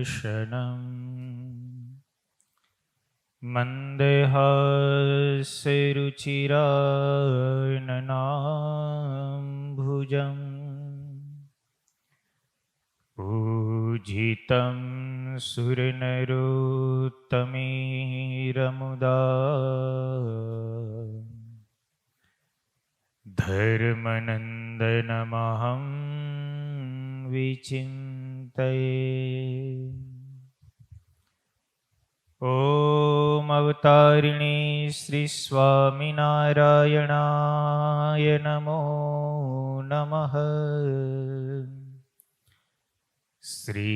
दर्शनम् मन्दहास्यरुचिराननाम्भुजम् पूजितं सुरनरोत्तमेरमुदा धर्मनन्दनमहं विचिन्तये। ॐ अवतारिणे श्री स्वामिनारायणाय नमो नमः। श्रीहरिकृष्णाय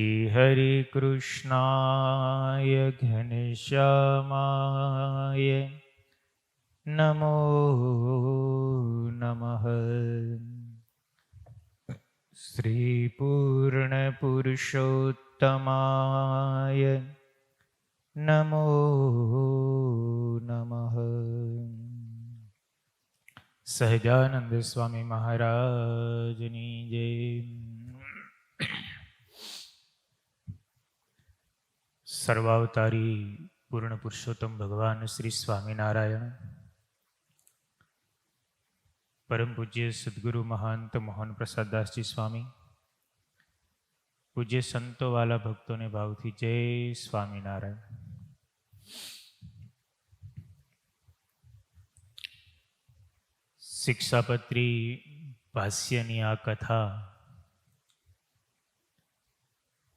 घनश्यामाय नमो नमः। श्रीपूर्णपुरुषोत्तमाय नमो नमः। સહજાનંદ સ્વામી મહારાજની જય. સર્વાવતારી પૂર્ણ પુરુષોત્તમ ભગવાન શ્રી સ્વામિનારાયણ, પરમ પૂજ્ય સદગુરુ મહંત મોહન પ્રસાદદાસજી સ્વામી, પૂજ્ય સંતો વાલા ભક્તોને ભાવથી જય સ્વામિનારાયણ. શિક્ષાપત્રી ભાષ્યની આ કથા,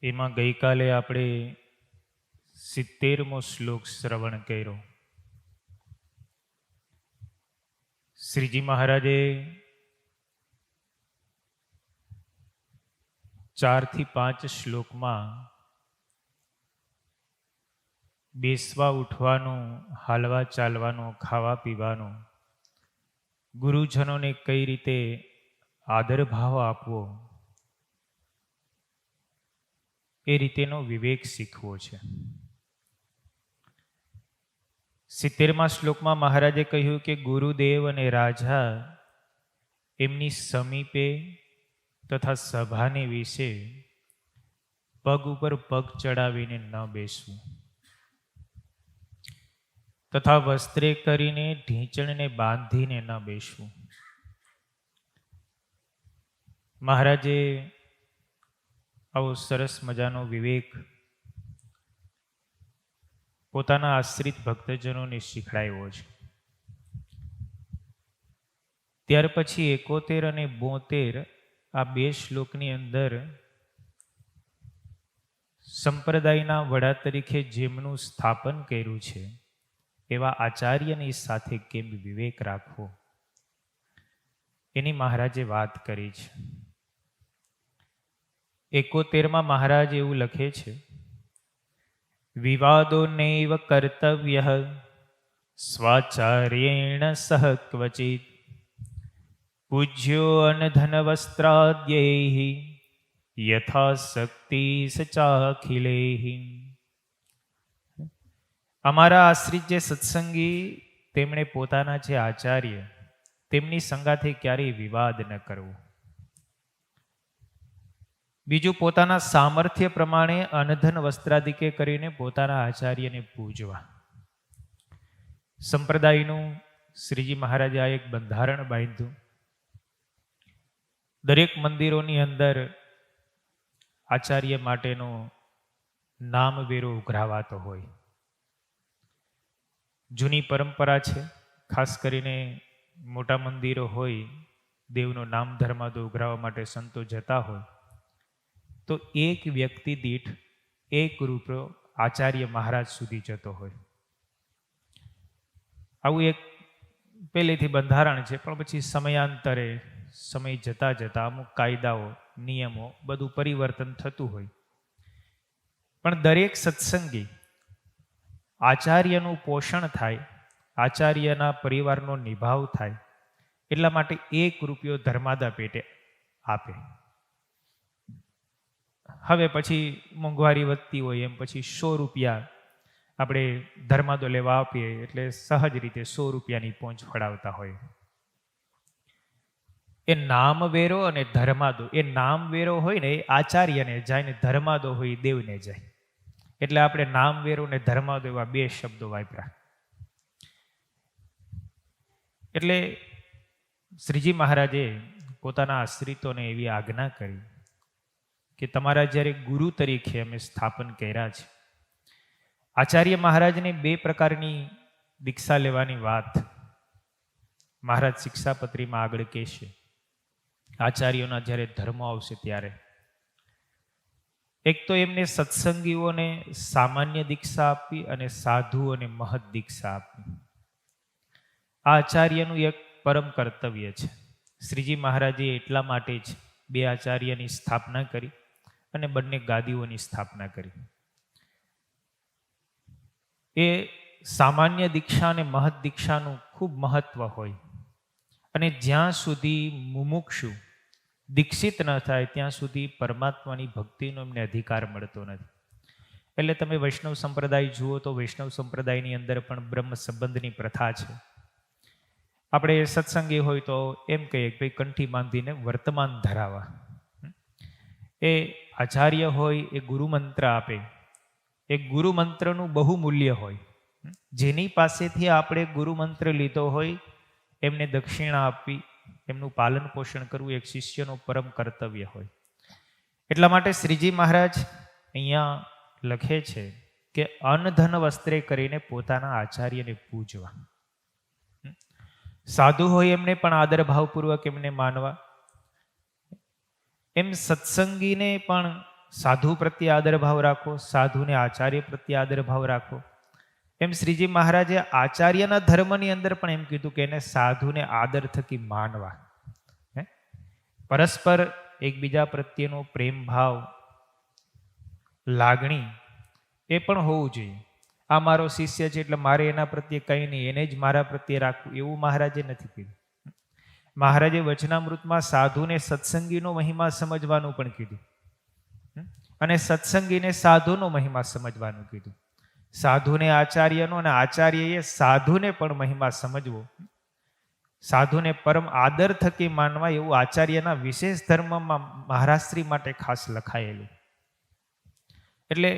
એમાં ગઈકાલે આપણે 70મો શ્લોક શ્રવણ કર્યો. શ્રીજી મહારાજે 4 થી 5 શ્લોકમાં બેસવા ઉઠવાનું, હાલવા ચાલવાનું, ખાવા પીવાનું, ગુરુજનોને કઈ રીતે આદર ભાવ આપવો, એ રીતેનો વિવેક શીખવો છે. 70મા શ્લોકમાં મહારાજે કહ્યું કે ગુરુદેવ અને રાજા એમની સમીપે તથા સભાને વિશે પગ ઉપર પગ ચડાવીને ન બેસવું, તથા વસ્ત્રે કરીને ઢીંચણને બાંધીને ન બેસવું. મહારાજે આવો સરસ મજાનો વિવેક પોતાના આશ્રિત ભક્તજનોને શીખડાવ્યો છે. ત્યાર પછી 71 અને 72 આ 2 શ્લોકની અંદર સંપ્રદાયના વડા તરીકે જેમનું સ્થાપન કર્યું છે એવા આચાર્યની સાથે કેમ વિવેક રાખવો, એની મહારાજે વાત કરી છે. 71માં મહારાજ એવું લખે છે, વિવાદો નૈવ કર્તવ્ય સ્વાચાર્યેણ સહ ક્વચિત પૂજ્યો અનધનવસ્ત્રાદ્યૈ યથાશક્તિ સચાખિલૈ. અમારા આશ્રિત જે સત્સંગી, તેમણે પોતાના જે આચાર્ય, તેમની સંગાથે ક્યારેય વિવાદ ન કરવો. બીજું, પોતાના સામર્થ્ય પ્રમાણે અનધન વસ્ત્રાદિકે કરીને પોતાના આચાર્યને પૂજવા. સંપ્રદાયનું શ્રીજી મહારાજે આ એક બંધારણ બાંધ્યું. દરેક મંદિરોની અંદર આચાર્ય માટેનો નામવેરો ઉઘરાવાતો હોય. જૂની પરંપરા છે, ખાસ કરીને મોટા મંદિરો હોય, દેવનો નામ ધર્માદો ઉઘરાવવા માટે સંતો જતા હોય તો એક વ્યક્તિ દીઠ 1 રૂપિયો આચાર્ય મહારાજ સુધી જતો હોય. આવું એક પહેલેથી બંધારણ છે, પણ પછી સમયાંતરે, સમય જતા જતા અમુક કાયદાઓ, નિયમો, બધું પરિવર્તન થતું હોય. પણ દરેક સત્સંગી આચાર્યનું પોષણ થાય, આચાર્યના પરિવારનો નિભાવ થાય, એટલા માટે 1 રૂપિયો ધર્માદા પેટે આપે. હવે પછી મોંઘવારી વધતી હોય એમ પછી 100 રૂપિયા આપણે ધર્માદો લેવા આપીએ એટલે સહજ રીતે 100 રૂપિયાની પહોંચ ફળાવતા હોય. એ નામવેરો અને ધર્માદો, એ નામવેરો હોય ને એ આચાર્યને જાય ને ધર્માદો હોય દેવને જાય. એટલે આપણે નામવેરો ને ધર્માદો એવા બે શબ્દો વાપર્યા. એટલે શ્રીજી મહારાજે પોતાના આશ્રિતોને એવી આજ્ઞા કરી કે તમારા જ્યારે ગુરુ તરીકે અમે સ્થાપન કર્યા છે. આચાર્ય મહારાજને બે પ્રકારની દીક્ષા લેવાની વાત મહારાજ શિક્ષાપત્રીમાં આગળ કહેશે. આચાર્યોના જ્યારે ધર્મ આવશે ત્યારે એક તો એમને સત્સંગીઓને સામાન્ય દીક્ષા આપવી અને સાધુઓને મહદ દીક્ષા આપવી. આ આચાર્યનું એક પરમ કર્તવ્ય છે. શ્રીજી મહારાજે એટલા માટે જ બે આચાર્યની સ્થાપના કરી અને બંને ગાદીઓની સ્થાપના કરી. એ સામાન્ય દીક્ષા અને મહદ દીક્ષાનું ખૂબ મહત્વ હોય અને જ્યાં સુધી મુમુક્ષુ દીક્ષિત ન થાય ત્યાં સુધી પરમાત્માની ભક્તિનો એમને અધિકાર મળતો નથી. એટલે તમે વૈષ્ણવ સંપ્રદાય જુઓ તો વૈષ્ણવ સંપ્રદાયની અંદર પણ બ્રહ્મ સંબંધની પ્રથા છે. આપણે સત્સંગી હોય તો એમ કહીએ કે ભાઈ કંઠી બાંધીને વર્તમાન ધરાવા. એ આચાર્ય હોય એ ગુરુમંત્ર આપે. એ ગુરુમંત્રનું બહુ મૂલ્ય હોય. જેની પાસેથી આપણે ગુરુમંત્ર લીધો હોય એમને દક્ષિણા આપવી, એમનું પાલન પોષણ કરવું એક શિષ્યનું પરમ કર્તવ્ય હોય. એટલા માટે શ્રીજી મહારાજ અહીંયા લખે છે કે અન્ન ધન વસ્ત્રે કરીને પોતાના આચાર્યને પૂજવા. સાધુ હોય એમને પણ આદર ભાવપૂર્વક એમને માનવા. એમ સત્સંગીને પણ સાધુ પ્રત્યે આદર ભાવ રાખો, સાધુને આચાર્ય પ્રત્યે આદર ભાવ રાખો. એમ શ્રીજી મહારાજે આચાર્યના ધર્મની અંદર પણ એમ કીધું કે એને સાધુને આદર થકી માનવા. પરસ્પર એકબીજા પ્રત્યેનો પ્રેમ ભાવ, લાગણી એ પણ હોવું જોઈએ. આ મારો શિષ્ય છે એટલે મારે એના પ્રત્યે કંઈ નહીં, એને જ મારા પ્રત્યે રાખવું, એવું મહારાજે નથી કીધું. મહારાજે વચનામૃતમાં સાધુને સત્સંગીનો મહિમા સમજવાનું પણ કીધું અને સત્સંગીને સાધુનો મહિમા સમજવાનું કીધું. સાધુને આચાર્યનો અને આચાર્યએ સાધુને પણ મહિમા સમજવો, સાધુને પરમ આદર થકી માનવા, એવું આચાર્યના વિશેષ ધર્મમાં મહારાજશ્રી માટે ખાસ લખાયેલું. એટલે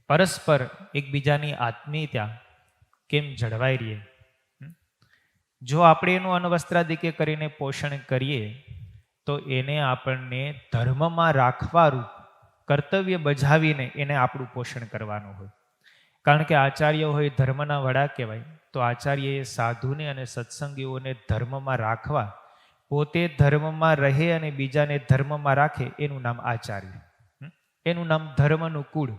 પરસ્પર એકબીજાની આત્મીયતા કેમ જળવાઈ રહીએ. જો આપણે એનું અન્વસ્ત્રાદિકે કરીને પોષણ કરીએ તો એને આપણને ધર્મમાં રાખવાનું કર્તવ્ય બજાવીને એને આપણું પોષણ કરવાનું હોય. કારણ કે આચાર્ય હોય ધર્મના વડા કહેવાય. તો આચાર્યએ સાધુને અને સત્સંગીઓને ધર્મમાં રાખવા, પોતે ધર્મમાં રહે અને બીજાને ધર્મમાં રાખે, એનું નામ આચાર્ય. એનું નામ ધર્મનું કુળ.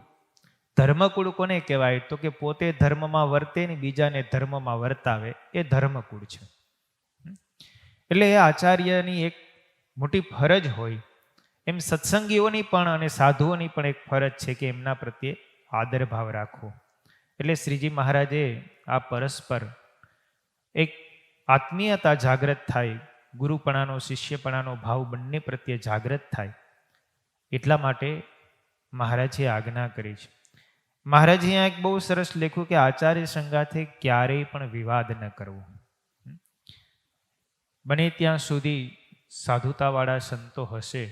ધર્મકુળ કોને કહેવાય? તો કે પોતે ધર્મમાં વર્તે ને બીજાને ધર્મમાં વર્તાવે, એ ધર્મકુળ છે. એટલે એ આચાર્યની એક મોટી ફરજ હોય. એમ સત્સંગીઓની પણ અને સાધુઓની પણ એક ફરજ છે કે એમના પ્રત્યે આદર ભાવ રાખવો. એટલે શ્રીજી મહારાજે આ પરસ્પર એક આત્મીયતા જાગૃત થાય, ગુરુપણાનો શિષ્યપણાનો ભાવ બંને પ્રત્યે જાગૃત થાય, એટલા માટે મહારાજે આજ્ઞા કરી છે. મહારાજે અહીંયા એક બહુ સરસ લખ્યું કે આચાર્ય સંગાથે ક્યારેય પણ વિવાદ ન કરવો. બને ત્યાં સુધી સાધુતાવાળા સંતો હશે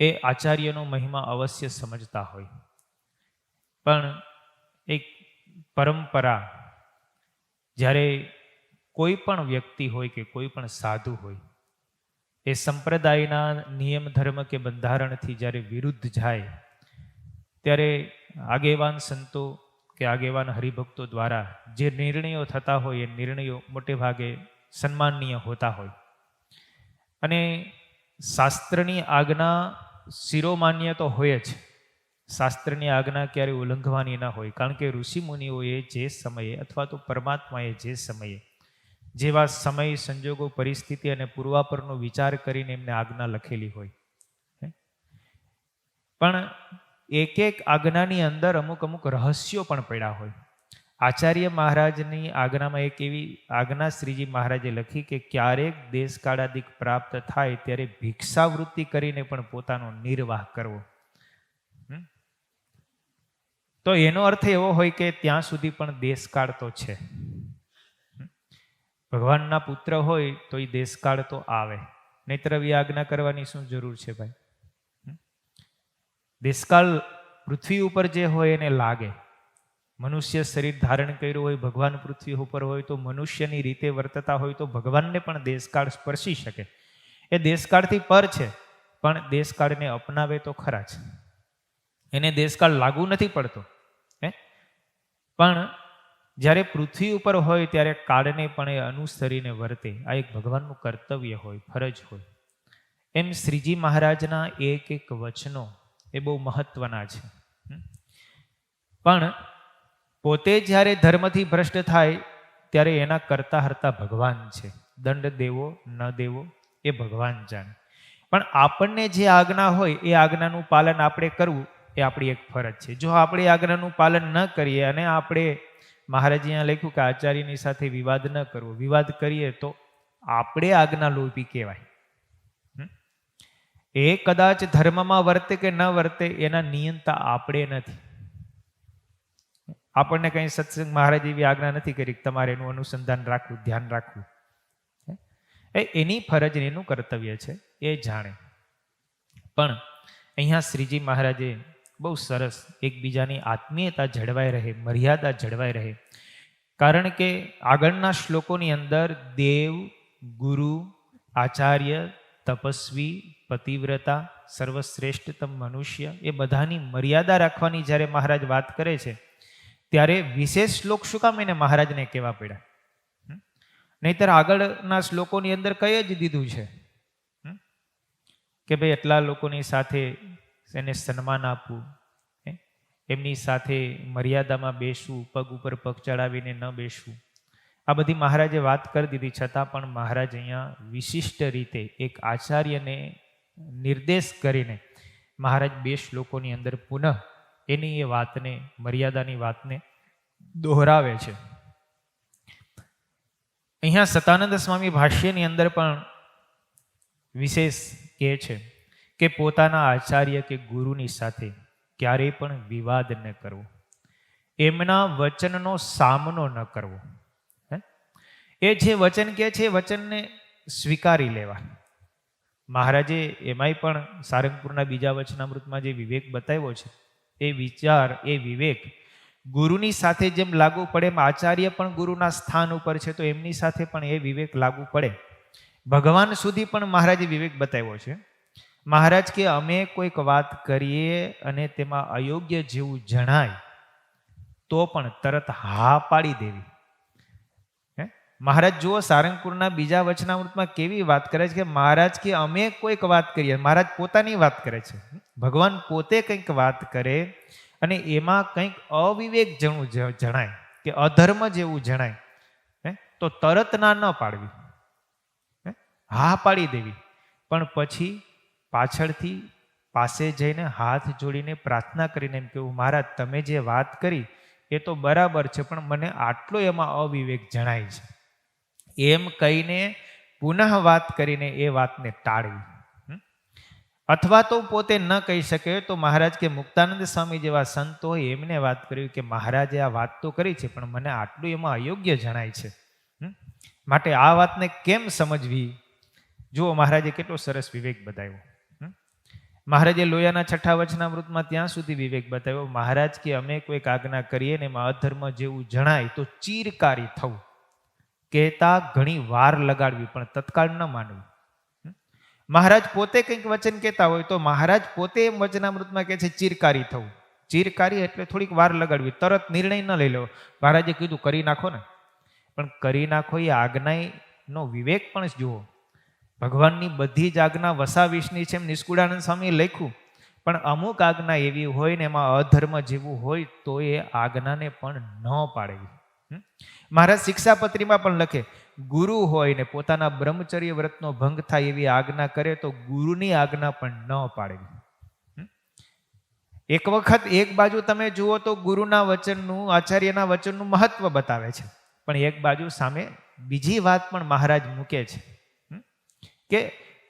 એ આચાર્યનો મહિમા અવશ્ય સમજતા હોય, પણ એક પરંપરા, જ્યારે કોઈ પણ વ્યક્તિ હોય કે કોઈ પણ સાધુ હોય એ સંપ્રદાયના નિયમ ધર્મ કે બંધારણથી જ્યારે વિરુદ્ધ જાય ત્યારે આગેવાન સંતો કે આગેવાન હરિભક્તો દ્વારા જે નિર્ણયો થતા હોય એ નિર્ણયો મોટે ભાગે સન્માનનીય હોતા હોય અને શાસ્ત્રની આજ્ઞા શિરોમાન્ય તો હોય જ. શાસ્ત્રની આજ્ઞા ક્યારેય ઉલ્લંઘવાની ન હોય, કારણ કે ઋષિમુનિઓએ જે સમયે અથવા તો પરમાત્માએ જે સમયે જેવા સમય સંજોગો પરિસ્થિતિ અને પૂર્વાપરનો વિચાર કરીને એમને આજ્ઞા લખેલી હોય. પણ એક એક આજ્ઞાની અંદર અમુક અમુક રહસ્યો પણ પડ્યા હોય. આચાર્ય મહારાજની આજ્ઞામાં એક એવી આજ્ઞા શ્રીજી મહારાજે લખી કે ક્યારેક દેશકાળાદિક પ્રાપ્ત થાય ત્યારે ભિક્ષાવૃત્તિ કરીને પણ પોતાનો નિર્વાહ કરવો. તો એનો અર્થ એવો હોય કે ત્યાં સુધી પણ દેશકાળ તો છે. ભગવાનના પુત્ર હોય તો એ દેશકાળ તો આવે, નહીતર આવી આજ્ઞા કરવાની શું જરૂર છે ભાઈ? દેશકાળ પૃથ્વી ઉપર જે હોય એને લાગે. મનુષ્ય શરીર ધારણ કર્યું હોય, ભગવાન પૃથ્વી ઉપર હોય તો મનુષ્યની રીતે વર્તતા હોય તો ભગવાનને પણ દેશકાળ સ્પર્શી શકે. એ દેશકાળથી પર છે, પણ દેશકાળને અપનાવે તો ખરા જ. એને દેશકાળ લાગુ નથી પડતો. પણ જ્યારે પૃથ્વી ઉપર હોય ત્યારે કાળને પણ એ અનુસરીને વર્તે. આ એક ભગવાનનું કર્તવ્ય હોય, ફરજ હોય. એમ શ્રીજી મહારાજના એક એક વચનો એ બહુ મહત્વના છે. પણ પોતે જ્યારે ધર્મથી ભ્રષ્ટ થાય ત્યારે એના કરતા હરતા ભગવાન છે. દંડ દેવો ન દેવો એ ભગવાન જાણે. પણ આપણને જે આજ્ઞા હોય એ આજ્ઞાનું પાલન આપણે કરવું એ આપણી એક ફરજ છે. જો આપણે આજ્ઞાનું પાલન ન કરીએ અને આપણે, મહારાજ અહીંયા લખ્યું કે આચાર્યની સાથે વિવાદ ન કરવો, વિવાદ કરીએ તો આપણે આજ્ઞા લોપી કહેવાય. એ કદાચ ધર્મમાં વર્તે કે ન વર્તે એના નિયંતા આપણે નથી. આપણને કંઈ સત્સંગ મહારાજ એવી આજ્ઞા નથી કરી તમારે એનું અનુસંધાન રાખવું, ધ્યાન રાખવું. એની ફરજ એનું કર્તવ્ય છે, એ જાણે. પણ અહીંયા શ્રીજી મહારાજે બહુ સરસ એકબીજાની આત્મીયતા જળવાઈ રહે, મર્યાદા જળવાઈ રહે. કારણ કે આગળના શ્લોકોની અંદર દેવ, ગુરુ, આચાર્ય, તપસ્વી, પતિવ્રતા, સર્વશ્રેષ્ઠતમ મનુષ્ય એ બધાની મર્યાદા રાખવાની જ્યારે મહારાજ વાત કરે છે ત્યારે વિશેષ શ્લોક શું કામ એને મહારાજને કહેવા પડ્યા? નહીતર આગળના શ્લોકોની અંદર કહી જ દીધું છે કે ભાઈ એટલા લોકોની સાથે એને સન્માન આપવું, એમની સાથે મર્યાદામાં બેસવું, પગ ઉપર પગ ચડાવીને ન બેસવું. આ બધી મહારાજે વાત કરી દીધી. છતાં પણ મહારાજ અહીંયા વિશિષ્ટ રીતે એક આચાર્યને નિર્દેશ કરીને મહારાજ બે શ્લોકોની અંદર પુનઃ એની એ વાતને, મર્યાદાની વાતને દોહરાવે છે. અહીંયા સતાનંદ સ્વામી ભાષ્યની અંદર પણ વિશેષ કહે છે કે પોતાના આચાર્ય કે ગુરુની સાથે ક્યારેય પણ વિવાદ ન કરવો, એમના વચનનો સામનો ન કરવો. એ જે વચન કહે છે એ વચનને સ્વીકારી લેવા. મહારાજે એમાંય પણ સારંગપુરના બીજા વચનામૃતમાં જે વિવેક બતાવ્યો છે એ વિચાર, એ વિવેક ગુરુની સાથે જેમ લાગુ પડે એમ આચાર્ય પણ ગુરુના સ્થાન ઉપર છે તો એમની સાથે પણ એ વિવેક લાગુ પડે. ભગવાન સુધી પણ મહારાજે વિવેક બતાવ્યો છે. મહારાજ કે અમે કોઈક વાત કરીએ અને તેમાં અયોગ્ય જેવું જણાય તો પણ તરત હા પાડી દેવી. મહારાજ જુઓ સારંગપુરના બીજા વચનામૃતમાં કેવી વાત કરે છે કે મહારાજ કે અમે કોઈક વાત કરીએ, મહારાજ પોતાની વાત કરે છે. ભગવાન પોતે કંઈક વાત કરે અને એમાં કંઈક અવિવેક જેવું જણાય કે અધર્મ જેવું જણાય તો તરત ના ન પાડવી, હા પાડી દેવી. પણ પછી પાછળથી પાસે જઈને હાથ જોડીને પ્રાર્થના કરીને એમ કેવું, મહારાજ તમે જે વાત કરી એ તો બરાબર છે પણ મને આટલો એમાં અવિવેક જણાય છે, એમ કહીને પુનઃ વાત કરીને એ વાતને ટાળવી. અથવા તો પોતે ન કહી શકે તો મહારાજ કે મુક્તાનંદ સ્વામી જેવા સંતો હોય એમને વાત કરી કે મહારાજે આ વાત તો કરી છે પણ મને આટલું એમાં અયોગ્ય જણાય છે, માટે આ વાતને કેમ સમજવી? જુઓ મહારાજે કેટલો સરસ વિવેક બતાવ્યો. મહારાજે લોયાના છઠ્ઠા વચનામૃતમાં ત્યાં સુધી વિવેક બતાવ્યો. મહારાજ કે અમે કોઈક આજ્ઞા કરીએ ને એમાં અધર્મ જેવું જણાય તો ચીરકારી થવું, કહેતા ઘણી વાર લગાડવી પણ તત્કાળ ન માનવું. મહારાજ પોતે કંઈક વચન કહેતા હોય તો મહારાજ પોતે એમ વચનામૃતમાં કહે છે ચીરકારી થવું. ચીરકારી એટલે થોડીક વાર લગાડવી, તરત નિર્ણય ન લઈ લેવો. મહારાજે કીધું કરી નાખો ને, પણ કરી નાખો એ આજ્ઞાનો વિવેક પણ જુઓ. ભગવાનની બધી જ આજ્ઞા વસાવીશની છે એમ નિષ્કુળાનંદ સ્વામીએ લખ્યું, પણ અમુક આજ્ઞા એવી હોય ને એમાં અધર્મ જેવું હોય તો એ આજ્ઞાને પણ ન પાડવી. મહારાજ શિક્ષાપત્રીમાં પણ લખે, ગુરુ હોય ને પોતાના બ્રહ્મચર્ય વ્રતનો ભંગ થાય એવી આજ્ઞા કરે તો ગુરુની આજ્ઞા પણ ન પાડવી. એક વખત એક બાજુ તમે જુઓ તો ગુરુના વચનનું, આચાર્યના વચનનું મહત્વ બતાવે છે, પણ એક બાજુ સામે બીજી વાત પણ મહારાજ મૂકે છે કે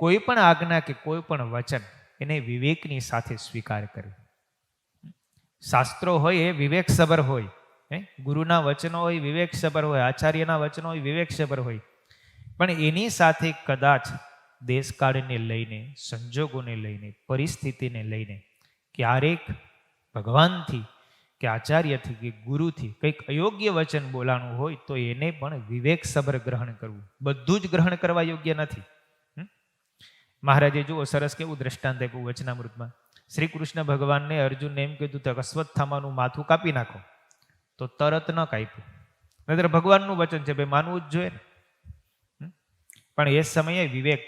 કોઈ પણ આજ્ઞા કે કોઈ પણ વચન એને વિવેકની સાથે સ્વીકાર કરવો. શાસ્ત્રો હોય એ વિવેકસભર હોય, ગુરુના વચનો હોય વિવેકસભર હોય, આચાર્યના વચનો હોય વિવેકસભર હોય, પણ એની સાથે કદાચ દેશકાળને લઈને, સંજોગોને લઈને, પરિસ્થિતિને લઈને ક્યારેક ભગવાનથી કે આચાર્યથી કે ગુરુથી કંઈક અયોગ્ય વચન બોલાણું હોય તો એને પણ વિવેકસભર ગ્રહણ કરવું. બધું જ ગ્રહણ કરવા યોગ્ય નથી. મહારાજે જુઓ સરસ કેવું દ્રષ્ટાંત આપ્યું વચનામૃતમાં. શ્રી કૃષ્ણ ભગવાનને અર્જુનને એમ કીધું તો અશ્વત્થામાનું માથું કાપી નાખો, તો તરત ન કાપ્યું. નહીતર ભગવાનનું વચન છે, ભાઈ માનવું જ જોઈએ ને. પણ એ સમયે વિવેક,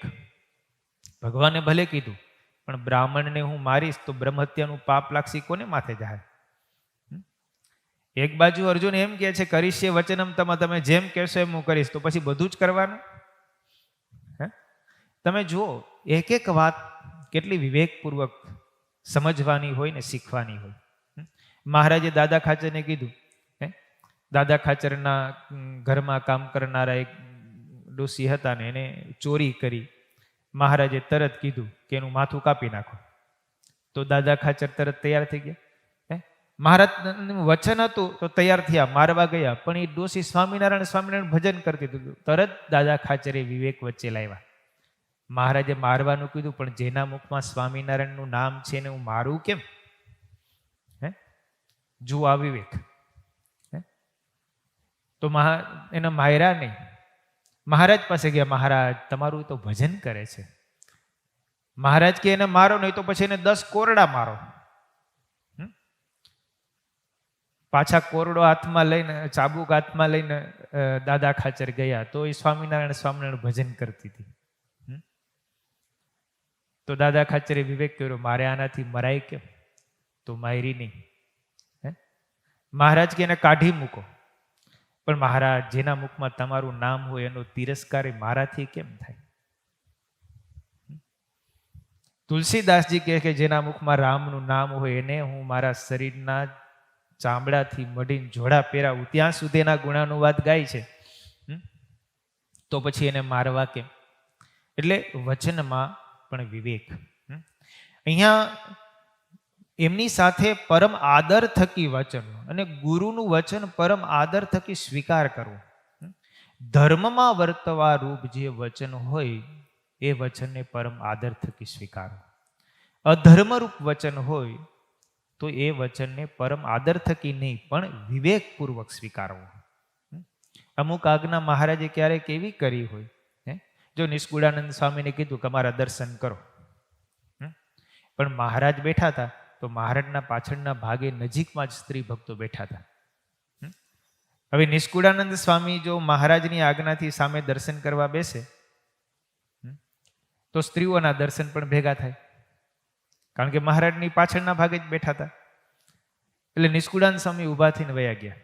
ભગવાને ભલે કીધું પણ બ્રાહ્મણને હું મારીશ તો બ્રહ્મહત્યાનું પાપ લાગશે, કોને માથે જાય? એક બાજુ અર્જુન એમ કહે છે કરીશ એ વચનમ તમે જેમ કહેશો એમ હું કરીશ, તો પછી બધું જ કરવાનું. તમે જુઓ એક એક વાત કેટલી વિવેકપૂર્વક સમજવાની હોય ને શીખવાની હોય. મહારાજે દાદા ખાચરને કીધું, દાદા ખાચરના ઘરમાં કામ કરનારા એક ડોસી હતા ને એને ચોરી કરી. મહારાજે તરત કીધું કે એનું માથું કાપી નાખો, તો દાદા ખાચર તરત તૈયાર થઈ ગયા. મહારાજનું વચન હતું તો તૈયાર થયા, મારવા ગયા, પણ એ ડોસી સ્વામિનારાયણ સ્વામિનારાયણ ભજન કરતી હતું. તરત દાદા ખાચરે વિવેક વચ્ચે લાવ્યા. મહારાજે મારવાનું કીધું, પણ જેના મુખમાં સ્વામિનારાયણનું નામ છે ને હું મારું કેમ? જુઓ આ વિવેક. તો એને માર્યા નહીં. મહારાજ પાસે ગયા, મહારાજ તમારું તો ભજન કરે છે. મહારાજ કે એને મારો નહીં તો પછી એને 10 કોરડા મારો. પાછા કોરડો હાથમાં લઈને, ચાબુક હાથમાં લઈને દાદા ખાચર ગયા, તો એ સ્વામિનારાયણ સ્વામિનારાયણ ભજન કરતી હતી. તો દાદા ખાચરે વિવેક કર્યો, મારે આનાથી મરાય કેમ? તો મારી નહીં. મહારાજ કે એને કાઢી મૂકો, પણ મહારાજ જેના મુખમાં તમારું નામ હોય એનો તિરસ્કાર મારાથી કેમ થાય? તુલસીદાસજી કહે કે જેના મુખમાં રામનું નામ હોય એને હું મારા શરીરના ચામડાથી મઢીને જોડા પહેરાવું, ત્યાં સુધી એના ગુણાનુવાદ ગાય છે, તો પછી એને મારવા કેમ? એટલે વચનમાં પણ વિવેક. અહીંયા એમની સાથે પરમ આદર થકી વચન અને ગુરુનું વચન પરમ આદર થકી સ્વીકાર કરવો. ધર્મમાં વર્તવા રૂપ જે વચન હોય એ વચનને પરમ આદર થકી સ્વીકારવું. અધર્મરૂપ વચન હોય તો એ વચનને પરમ આદર થકી નહીં પણ વિવેકપૂર્વક સ્વીકારવું. અમુક આજ્ઞા મહારાજે ક્યારેક એવી કરી હોય, જો નિષ્કુળાનંદ સ્વામીને કીધું કે અમારા દર્શન કરો, પણ મહારાજ બેઠા હતા તો મહારાજના પાછળના ભાગે નજીકમાં જ સ્ત્રી ભક્તો બેઠા હતા. હવે નિષ્કુળાનંદ સ્વામી જો મહારાજની આજ્ઞાથી સામે દર્શન કરવા બેસે તો સ્ત્રીઓના દર્શન પણ ભેગા થાય, કારણ કે મહારાજની પાછળના ભાગે જ બેઠા હતા. એટલે નિષ્કુળાનંદ સ્વામી ઊભા થઈને વયા ગયા.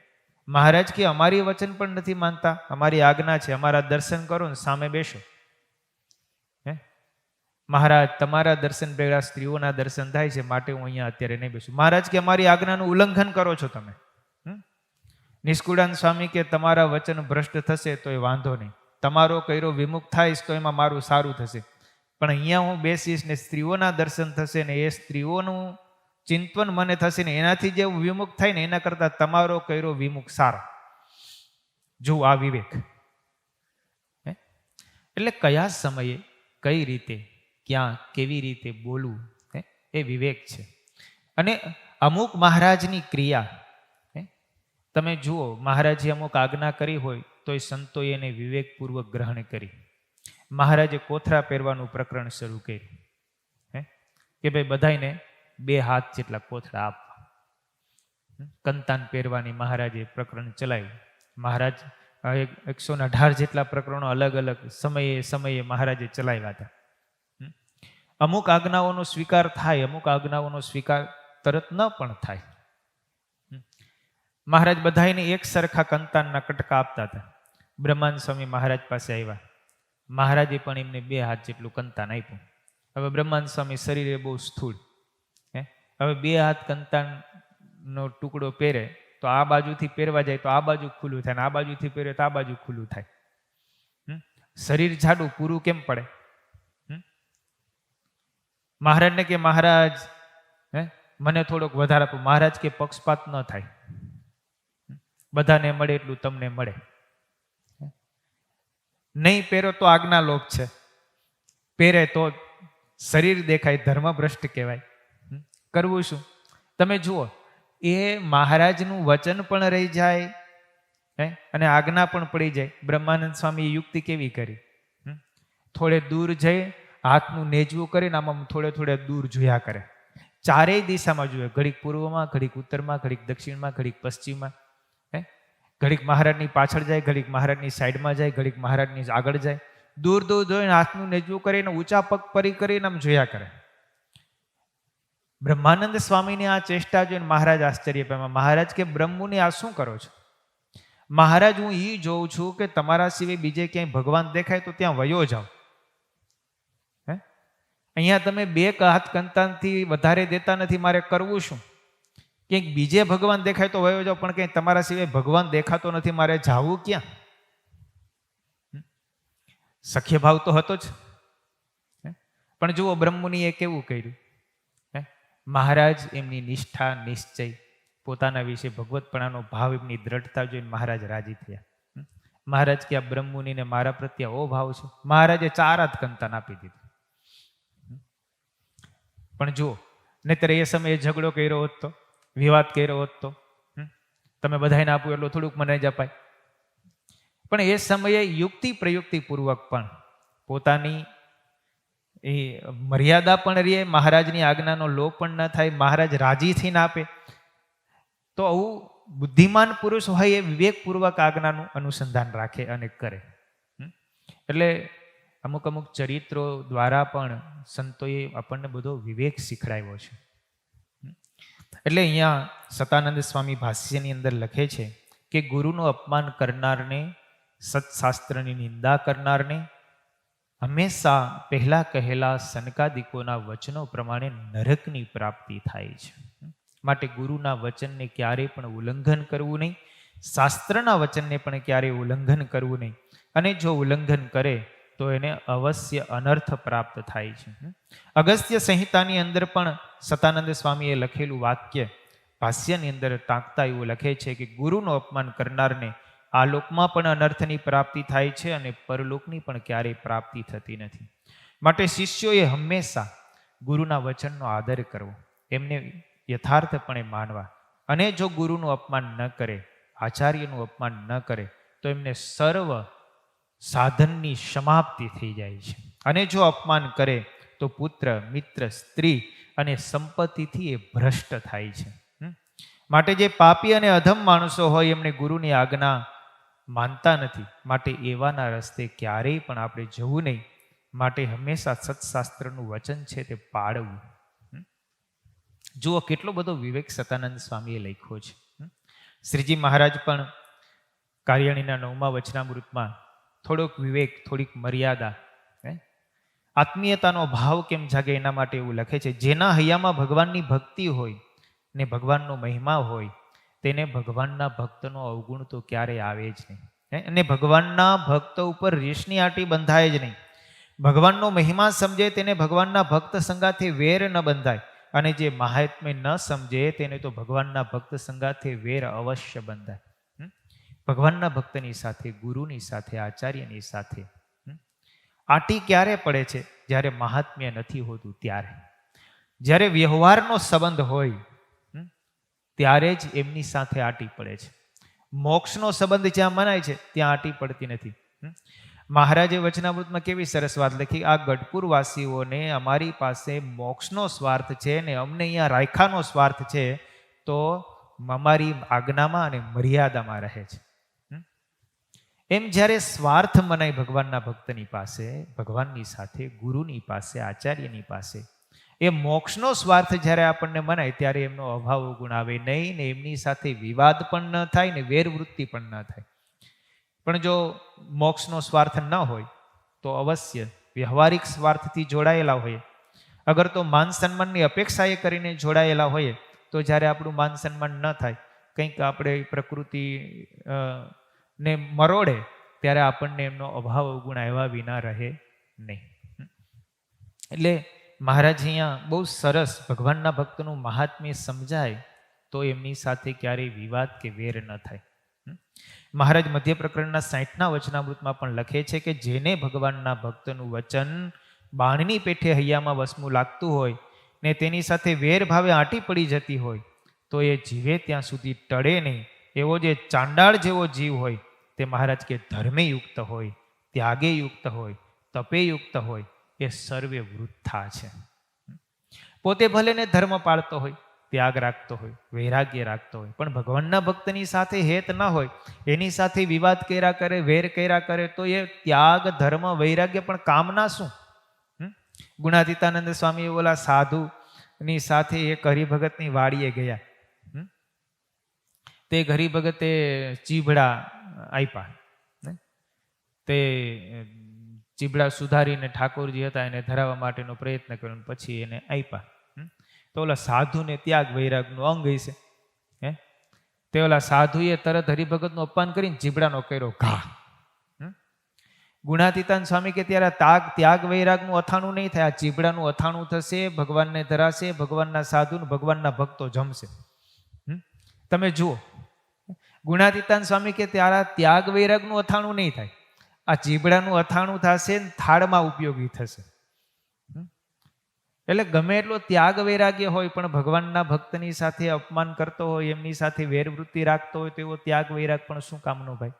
મહારાજ કે અમારી વચન પણ નથી માનતા, અમારી આજ્ઞા છે, અમારા દર્શન કરો ને સામે બેસો. મહારાજ તમારા દર્શન ભેગા સ્ત્રીઓના દર્શન થાય છે, માટે હું અહીંયા અત્યારે નહીં બેસું. મહારાજ કે અમારી આજ્ઞાનું ઉલ્લંઘન કરો છો તમે. નિષ્કુળાનંદ સ્વામી કે તમારા વચન ભ્રષ્ટ થશે તો એ વાંધો નહીં, તમારો કર્યો વિમુખ થાય તો એમાં મારું સારું થશે, પણ અહીંયા હું બેસીશ ને સ્ત્રીઓના દર્શન થશે ને એ સ્ત્રીઓનું ચિંતન મને થશે ને એનાથી જે વિમુખ થાય ને એના કરતા તમારો કર્યો વિમુખ સારો. જો આ વિવેક. એટલે કયા સમયે કઈ રીતે ક્યાં કેવી રીતે બોલવું એ વિવેક છે. અને અમુક મહારાજની ક્રિયા તમે જુઓ, મહારાજે અમુક આજ્ઞા કરી હોય તો એ સંતોએ એને વિવેકપૂર્વક ગ્રહણ કરી. મહારાજે કોથળા પહેરવાનું પ્રકરણ શરૂ કર્યું કે ભાઈ બધાને 2 હાથ જેટલા કોથળા આપવા. કંતાન પહેરવાની મહારાજે પ્રકરણ ચલાવ્યું. મહારાજ 118 જેટલા પ્રકરણો અલગ અલગ સમયે મહારાજે ચલાવ્યા હતા. અમુક આજ્ઞાઓનો સ્વીકાર થાય, અમુક આજ્ઞાઓનો સ્વીકાર તરત ન પણ થાય. મહારાજ બધાને એક સરખા કંતાનના કટકા આપતા હતા. બ્રહ્માનંદ સ્વામી મહારાજ પાસે આવ્યા. મહારાજે પણ એમને 2 હાથ જેટલું કંતાન આપ્યું. હવે બ્રહ્માનંદ સ્વામી શરીરે બહુ સ્થૂળ, હવે 2 હાથ કંતાનનો ટુકડો પહેરે તો આ બાજુથી પહેરવા જાય તો આ બાજુ ખુલ્લું થાય, ને આ બાજુથી પહેરે તો આ બાજુ ખુલ્લું થાય. શરીર જાડું પૂરું કેમ પડે? મહારાજને કે મહારાજ મને થોડોક વધારે આપો. મહારાજ કે પક્ષપાત ન થાય, બધાને મળે એટલું તમને મળે. નહીં પહેરો તો આજ્ઞા લોપ છે, પહેરે તો શરીર દેખાય, ધર્મ ભ્રષ્ટ કહેવાય. કરવું શું? તમે જુઓ, એ મહારાજનું વચન પણ રહી જાય અને આજ્ઞા પણ પડી જાય. બ્રહ્માનંદ સ્વામીએ યુક્તિ કેવી કરી? થોડે દૂર જઈ હાથનું નેજવું કરીને આમ થોડે દૂર જોયા કરે, ચારેય દિશામાં જોયે, ઘડીક પૂર્વમાં, ઘડીક ઉત્તરમાં, ઘડીક દક્ષિણમાં, ઘડીક પશ્ચિમમાં, ઘડીક મહારાજની પાછળ જાય, ઘડીક મહારાજની સાઈડમાં જાય, ઘડીક મહારાજની આગળ જાય, દૂર દૂર જોઈને હાથનું નેજવું કરીને ઊંચા પગ પરી કરીને આમ જોયા કરે. બ્રહ્માનંદ સ્વામીની આ ચેષ્ટા જોઈને મહારાજ આશ્ચર્ય પામ્યા. મહારાજ કે બ્રહ્મુનિ આ શું કરો છો? મહારાજ હું એ જોઉં છું કે તમારા સિવાય બીજે ક્યાંય ભગવાન દેખાય તો ત્યાં વયો જાઓ. અહીંયા તમે 2 હાથ કંતાનથી વધારે દેતા નથી, મારે કરવું શું? ક્યાંક બીજે ભગવાન દેખાય તો વયો જાઓ, પણ ક્યાંય તમારા સિવાય ભગવાન દેખાતો નથી, મારે જાવું ક્યાં? સખ્ય ભાવ તો હતો જ. પણ જુઓ બ્રહ્મુનિએ કેવું કર્યું. મહારાજ એમની નિષ્ઠા, નિશ્ચય, પોતાના વિશે ભગવતપણાનો ભાવ, એમની દ્રઢતા જોઈને મહારાજ રાજી થયા. મહારાજ કે આ બ્રહ્મુનિને મારા પ્રત્યે આવો ભાવ છે. મહારાજે 4 હાથ કંતાન આપી દીધું. પણ જુઓ, નહીતર એ સમયે ઝઘડો કર્યો હોત તો, વિવાદ કર્યો હોત તો, તમે બધાને આપવું એટલું થોડુંક મને જ અપાય. પણ એ સમયે યુક્તિ પ્રયુક્તિ પૂર્વક પણ પોતાની એ મર્યાદા પણ રહે, મહારાજની આજ્ઞાનો લોપ પણ ન થાય, મહારાજ રાજી થઈને આપે. તો આવું બુદ્ધિમાન પુરુષ હોય એ વિવેકપૂર્વક આજ્ઞાનું અનુસંધાન રાખે અને કરે. એટલે અમુક ચરિત્રો દ્વારા પણ સંતોએ આપણને બધો વિવેક શીખડાવ્યો છે. એટલે અહીંયા સતાનંદ સ્વામી ભાષ્યની અંદર લખે છે કે ગુરુનું અપમાન કરનારને, સત્શાસ્ત્રની નિંદા કરનારને હંમેશા પહેલા કહેલા સનકાદિકોના વચનો પ્રમાણે નરકની પ્રાપ્તિ થાય છે. માટે ગુરુના વચનને ક્યારેય પણ ઉલ્લંઘન કરવું નહીં, શાસ્ત્રના વચનને પણ ક્યારેય ઉલ્લંઘન કરવું નહીં. અને જો ઉલ્લંઘન કરે તો એને અવશ્ય અનર્થ પ્રાપ્ત થાય છે. અગસ્ત્ય સંહિતાની અંદર પણ સતાનંદ સ્વામીએ લખેલું વાક્ય ભાષ્યની અંદર ટાંકતા એવું લખે છે કે ગુરુનું અપમાન કરનારને આ લોકમાં પણ અનર્થની પ્રાપ્તિ થાય છે અને પરલોકની પણ ક્યારેય પ્રાપ્તિ થતી નથી. માટે શિષ્યોએ હંમેશા ગુરુના વચનનો આદર કરવો, એમને યથાર્થપણે માનવા. અને જો ગુરુનું અપમાન ન કરે, આચાર્યનું અપમાન ન કરે તો એમને સર્વ સાધનની સમાપ્તિ થઈ જાય છે. અને જો અપમાન કરે તો પુત્ર, મિત્ર, સ્ત્રી અને સંપત્તિથી એ ભ્રષ્ટ થાય છે. માટે જે પાપી અને અધમ માણસો હોય એમને ગુરુની આજ્ઞા માનતા નથી. માટે એવાના રસ્તે ક્યારેય પણ આપણે જવું નહીં. માટે હંમેશા સત્શાસ્ત્રનું વચન છે તે પાળવું. જુઓ કેટલો બધો વિવેક સતાનંદ સ્વામીએ લખ્યો છે. શ્રીજી મહારાજ પણ કાર્યાણીના 9મા વચનામૃતમાં થોડોક વિવેક, થોડીક મર્યાદા, આત્મીયતાનો ભાવ કેમ જાગે એના માટે એવું લખે છે. જેના હૈયામાં ભગવાનની ભક્તિ હોય ને ભગવાનનો મહિમા હોય તેને ભગવાનના ભક્તનો અવગુણ તો ક્યારેય આવે જ નહીં. અને ભગવાનના ભક્ત ઉપર રેશની આંટી બંધાય જ નહીં. ભગવાનનો મહિમા સમજે તેને ભગવાનના ભક્ત સંગાથે વેર ન બંધાય. અને જે મહાત્મ્ય ન સમજે તેને તો ભગવાનના ભક્ત સંગાથે વેર અવશ્ય બંધાય. ભગવાનના ભક્તની સાથે, ગુરુની સાથે, આચાર્યની સાથે આંટી ક્યારે પડે છે? જ્યારે મહાત્મ્ય નથી હોતું ત્યારે. જ્યારે વ્યવહારનો સંબંધ હોય ત્યારે જ એમની સાથે આંટી પડે છે. મોક્ષનો સંબંધ જ્યાં મનાય છે ત્યાં આંટી પડતી નથી. મહારાજે વચનામૃતમાં કેવી સરસ વાત લખી, આ ગઢપુર વાસીઓને અમારી પાસે મોક્ષનો સ્વાર્થ છે ને અમને અહીંયા રાયખાનો સ્વાર્થ છે, તો અમારી આજ્ઞામાં અને મર્યાદામાં રહે છે. એમ જ્યારે સ્વાર્થ મનાય ભગવાનના ભક્તની પાસે, ભગવાનની સાથે, ગુરુની પાસે, આચાર્યની પાસે, એ મોક્ષનો સ્વાર્થ જ્યારે આપણને મનાય ત્યારે એમનો અભાવ ગુણ આવે નહીં ને એમની સાથે વિવાદ પણ ન થાય ને વેરવૃત્તિ પણ ન થાય. પણ જો મોક્ષનો સ્વાર્થ ન હોય તો અવશ્ય વ્યવહારિક સ્વાર્થથી જોડાયેલા હોય, અગર તો માન સન્માનની અપેક્ષાએ કરીને જોડાયેલા હોય, તો જ્યારે આપણું માન સન્માન ન થાય, કંઈક આપણે પ્રકૃતિ ને મરોડે ત્યારે આપણને એમનો અભાવ અવગુણ આવ્યા વિના રહે નહીં. એટલે મહારાજ અહીંયા બહુ સરસ ભગવાનના ભક્તનું મહાત્મ્ય સમજાય તો એમની સાથે ક્યારેય વિવાદ કે વેર ન થાય. મહારાજ મધ્ય પ્રકરણના 60ના વચનામૃતમાં પણ લખે છે કે જેને ભગવાનના ભક્તનું વચન બાણની પેઠે હૈયામાં વસમું લાગતું હોય ને તેની સાથે વેર ભાવે આંટી પડી જતી હોય તો એ જીવે ત્યાં સુધી ટળે નહીં. એવો જે ચાંડાળ જેવો જીવ હોય તે મહારાજ કે ધર્મે યુક્ત હોય, ત્યાગે યુક્ત હોય, તપે યુક્ત હોય, એ સર્વે વૃથા છે. પોતે ભલે ને ધર્મ પાળતો હોય, ત્યાગ રાખતો હોય, વૈરાગ્ય રાખતો હોય, પણ ભગવાનના ભક્તની સાથે હેત ન હોય, એની સાથે વિવાદ કર્યા કરે, વેર કર્યા કરે, તો એ ત્યાગ ધર્મ વૈરાગ્ય પણ કામના શું? ગુણાતીતાનંદ સ્વામી ઓલા સાધુની સાથે એક હરિભગતની વાડીએ ગયા. તે હરિભગતે ચીભડા આપ્યા. તે ચીબડા સુધારીને ઠાકોરજી હતા એને ધરાવવા માટેનો પ્રયત્ન કર્યો, પછી એને આપ્યા. તો ઓલા સાધુને ત્યાગ વૈરાગનું અંગ હશે. તે ઓલા સાધુએ તરત હરિભગતનું અપમાન કરીને ચીબડાનો કર્યો ઘા. ગુણાતીતાન સ્વામી કે ત્યારે ત્યાગ વૈરાગનું અથાણું નહીં થાય, આ ચીબડાનું અથાણું થશે, ભગવાનને ધરાશે, ભગવાનના સાધુ ભગવાનના ભક્તો જમશે. તમે જુઓ, ગુણાતીતાન સ્વામી કે ત્યારે ત્યાગ વૈરાગનું અથાણું નહીં થાય, આ ચીબડાનું અથાણું થશે, થાળમાં ઉપયોગી થશે. એટલે ગમે એટલો ત્યાગ વૈરાગ્ય હોય પણ ભગવાનના ભક્તની સાથે અપમાન કરતો હોય, એમની સાથે વેરવૃત્તિ રાખતો હોય, તો એવો ત્યાગ વૈરાગ પણ શું કામનો ભાઈ?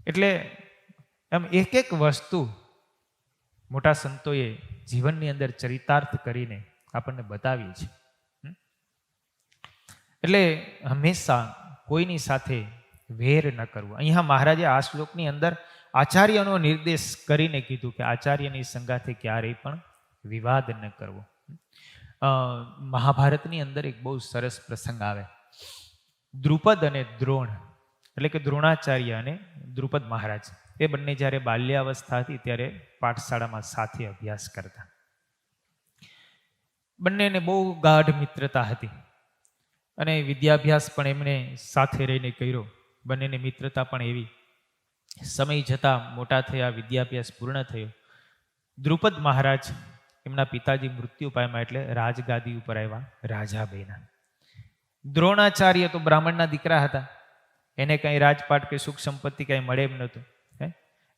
એટલે એમ એક એક વસ્તુ મોટા સંતોએ જીવનની અંદર ચરિતાર્થ કરીને આપણને બતાવી છે. એટલે હંમેશા કોઈની સાથે વેર ન કરવો. અહીંયા મહારાજે આ શ્લોકની અંદર આચાર્યનો નિર્દેશ કરીને કીધું કે આચાર્યની સંગાથે ક્યારેય પણ વિવાદ ન કરવો. મહાભારતની અંદર એક બહુ સરસ પ્રસંગ આવે. દ્રુપદ અને દ્રોણ, એટલે કે દ્રોણાચાર્ય અને દ્રુપદ મહારાજ, એ બંને જ્યારે બાલ્યાવસ્થા હતી ત્યારે પાઠશાળામાં સાથે અભ્યાસ કરતા. બંનેને બહુ ગાઢ મિત્રતા હતી અને વિદ્યાભ્યાસ પણ એમણે સાથે રહીને કર્યો. બંનેની મિત્રતા પણ એવી. સમય જતાં મોટા થયા, વિદ્યાભ્યાસ પૂર્ણ થયો. દ્રુપદ મહારાજ એમના પિતાજી મૃત્યુ પામ્યા એટલે રાજગાદી ઉપર આવ્યા, રાજા બન્યા. દ્રોણાચાર્ય તો બ્રાહ્મણના દીકરા હતા, એને કંઈ રાજપાટ કે સુખ સંપત્તિ કંઈ મળે એમ નહોતું.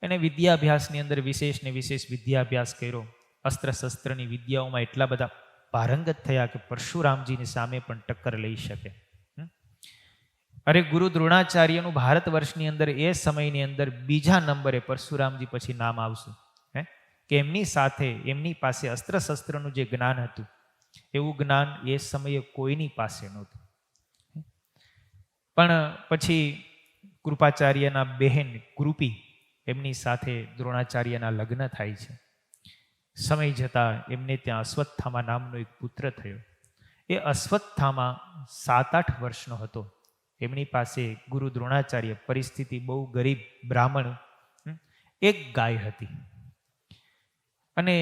એને વિદ્યાભ્યાસની અંદર વિશેષ ને વિશેષ વિદ્યાભ્યાસ કર્યો. અસ્ત્ર શસ્ત્રની વિદ્યાઓમાં એટલા બધા પારંગત થયા કે પરશુરામજીની સામે પણ ટક્કર લઈ શકે. અરે ગુરુ દ્રોણાચાર્યનું ભારત વર્ષની અંદર એ સમયની અંદર બીજા નંબરે પરશુરામજી પછી નામ આવશે. કે એમની સાથે એમની પાસે અસ્ત્ર શસ્ત્રનું જે જ્ઞાન હતું એવું જ્ઞાન એ સમયે કોઈની પાસે નહોતું. પણ પછી કૃપાચાર્યના બહેન કૃપી એમની સાથે દ્રોણાચાર્યના લગ્ન થાય છે. સમય જતાં એમને ત્યાં અશ્વત્થામા નામનો એક પુત્ર થયો. એ અશ્વત્થામા 7-8 વર્ષનો હતો. એમની પાસે ગુરુ દ્રોણાચાર્ય, પરિસ્થિતિ બહુ ગરીબ બ્રાહ્મણ, એક ગાય હતી અને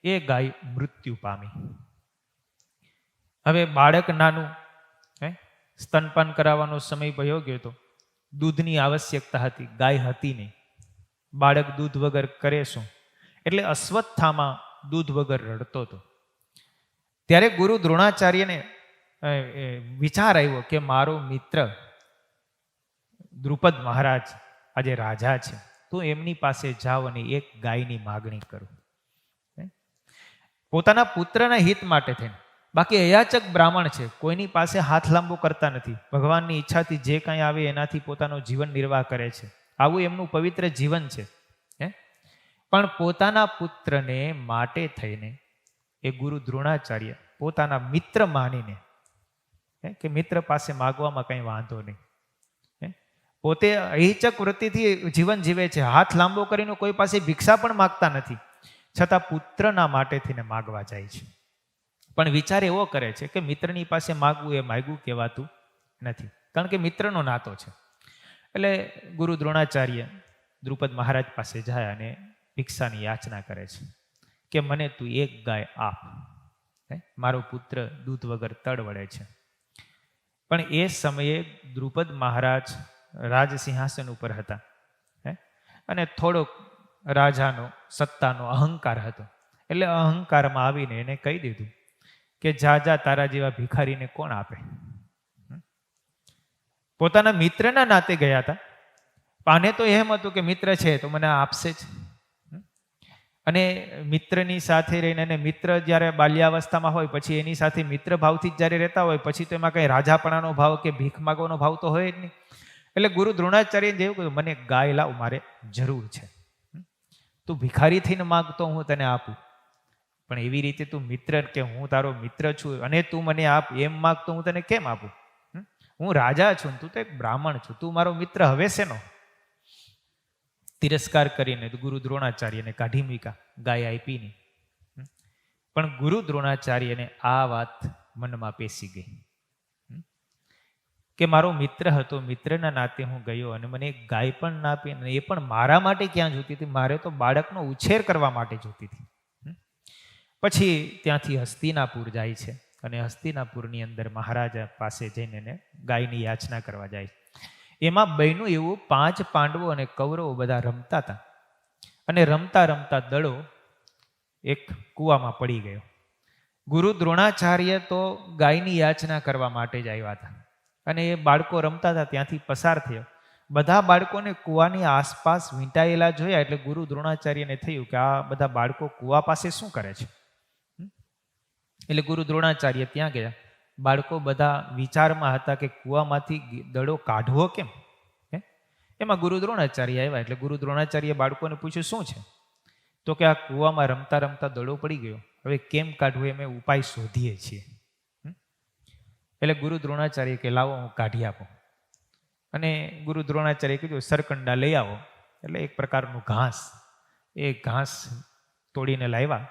એ ગાય મૃત્યુ પામી. હવે બાળક નાનું, સ્તનપાન કરાવવાનો સમય ભયો ગયો હતો, દૂધની આવશ્યકતા હતી, ગાય હતી નહીં, બાળક દૂધ વગર કરે શું? એટલે અશ્વત્થામા દૂધ વગર રડતો હતો. ત્યારે ગુરુ દ્રોણાચાર્યને વિચાર આવ્યો કે મારો મિત્ર દ્રુપદ મહારાજ આજે રાજા છે, તો એમની પાસે જાઓ અને એક ગાયની માગણી કરું, પોતાના પુત્રના હિત માટે થઈને. બાકી અયાચક બ્રાહ્મણ છે, કોઈની પાસે હાથ લાંબો કરતા નથી, ભગવાનની ઈચ્છાથી જે કાંઈ આવે એનાથી પોતાનો જીવન નિર્વાહ કરે છે. આવું એમનું પવિત્ર જીવન છે. પણ પોતાના પુત્રને માટે થઈને એ ગુરુ દ્રોણાચાર્ય પોતાના મિત્ર માનીને કે મિત્ર પાસે માગવામાં કંઈ વાંધો નહીં, પોતે અહિચક વૃત્તિથી જીવન જીવે છે, હાથ લાંબો કરીને કોઈ પાસે ભિક્ષા પણ માગતા નથી, છતાં પુત્રના માટે થઈને માગવા જાય છે. પણ વિચાર એવો કરે છે કે મિત્રની પાસે માગવું એ માગ્યું કહેવાતું નથી, કારણ કે મિત્રનો નાતો છે. એટલે ગુરુ દ્રોણાચાર્ય દ્રુપદ મહારાજ પાસે જાય અને ભિક્ષાની યાચના કરે છે કે મને તું એક ગાય આપ, મારો પુત્ર દૂધ વગર તડવડે છે. પણ એ સમયે દ્રુપદ મહારાજ રાજસિંહાસન ઉપર હતા અને થોડોક રાજાનો સત્તાનો અહંકાર હતો. એટલે અહંકારમાં આવીને એને કહી દીધું કે જા જા, તારા જેવા ભિખારીને કોણ આપે. પોતાના મિત્રના નાતે ગયા હતા. આને તો એમ હતું કે મિત્ર છે તો મને આપશે જ. અને મિત્રની સાથે રહીને, અને મિત્ર જ્યારે બાલ્યાવસ્થામાં હોય પછી એની સાથે મિત્ર ભાવથી જ જ્યારે રહેતા હોય પછી તો એમાં કંઈ રાજાપણાનો ભાવ કે ભીખ માગવાનો ભાવ તો હોય જ નહીં. એટલે ગુરુ દ્રોણાચાર્યને જેવું કહ્યું, મને ગાય લાવ, મારે જરૂર છે. તું ભિખારી થઈને માગતો હું તને આપું, પણ એવી રીતે તું મિત્ર કે હું તારો મિત્ર છું અને તું મને આપ એમ માગતો હું તને કેમ આપું? હું રાજા છું, તું તો એક બ્રાહ્મણ છું, તું મારો મિત્ર હવે શેનો? તિરસ્કાર કરીને ગુરુ દ્રોણાચાર્યને કાઢી મૂક્યા, ગાય આપી નહીં. પણ ગુરુ દ્રોણાચાર્યને આ વાત મનમાં પેસી ગઈ કે મારો મિત્ર હતો, મિત્રના નાતે હું ગયો અને મને એક ગાય પણ ના આપી, એ પણ મારા માટે ક્યાં જોતી હતી? મારે તો બાળકનો ઉછેર કરવા માટે જોતી હતી. પછી ત્યાંથી હસ્તિનાપુર જાય છે અને હસ્તિનાપુરની અંદર મહારાજા પાસે જઈને એને ગાયની યાચના કરવા જાય. એમાં બન્યું એવું, 5 પાંડવો અને કૌરવો બધા રમતા હતા અને રમતા રમતા દડો એક કૂવામાં પડી ગયો. ગુરુ દ્રોણાચાર્ય તો ગાયની યાચના કરવા માટે જ આવ્યા હતા અને એ બાળકો રમતા હતા ત્યાંથી પસાર થયો. બધા બાળકોને કૂવાની આસપાસ વીંટાયેલા જોયા એટલે ગુરુ દ્રોણાચાર્યને થયું કે આ બધા બાળકો કૂવા પાસે શું કરે છે? એટલે ગુરુ દ્રોણાચાર્ય ત્યાં ગયા. બાળકો બધા વિચારમાં હતા કે કૂવામાંથી દડો કાઢવો કેમ. એમાં ગુરુ દ્રોણાચાર્ય આવ્યા એટલે ગુરુ દ્રોણાચાર્ય બાળકોને પૂછ્યું, શું છે? તો કે આ કૂવામાં રમતા રમતા દડો પડી ગયો, હવે કેમ કાઢવો એમ ઉપાય શોધીએ છીએ. એટલે ગુરુ દ્રોણાચાર્ય કે લાવો હું કાઢી આપું. અને ગુરુ દ્રોણાચાર્ય કીધું સરકંડા લઈ આવો. એટલે એક પ્રકારનું ઘાસ, એ ઘાસ તોડીને લાવ્યા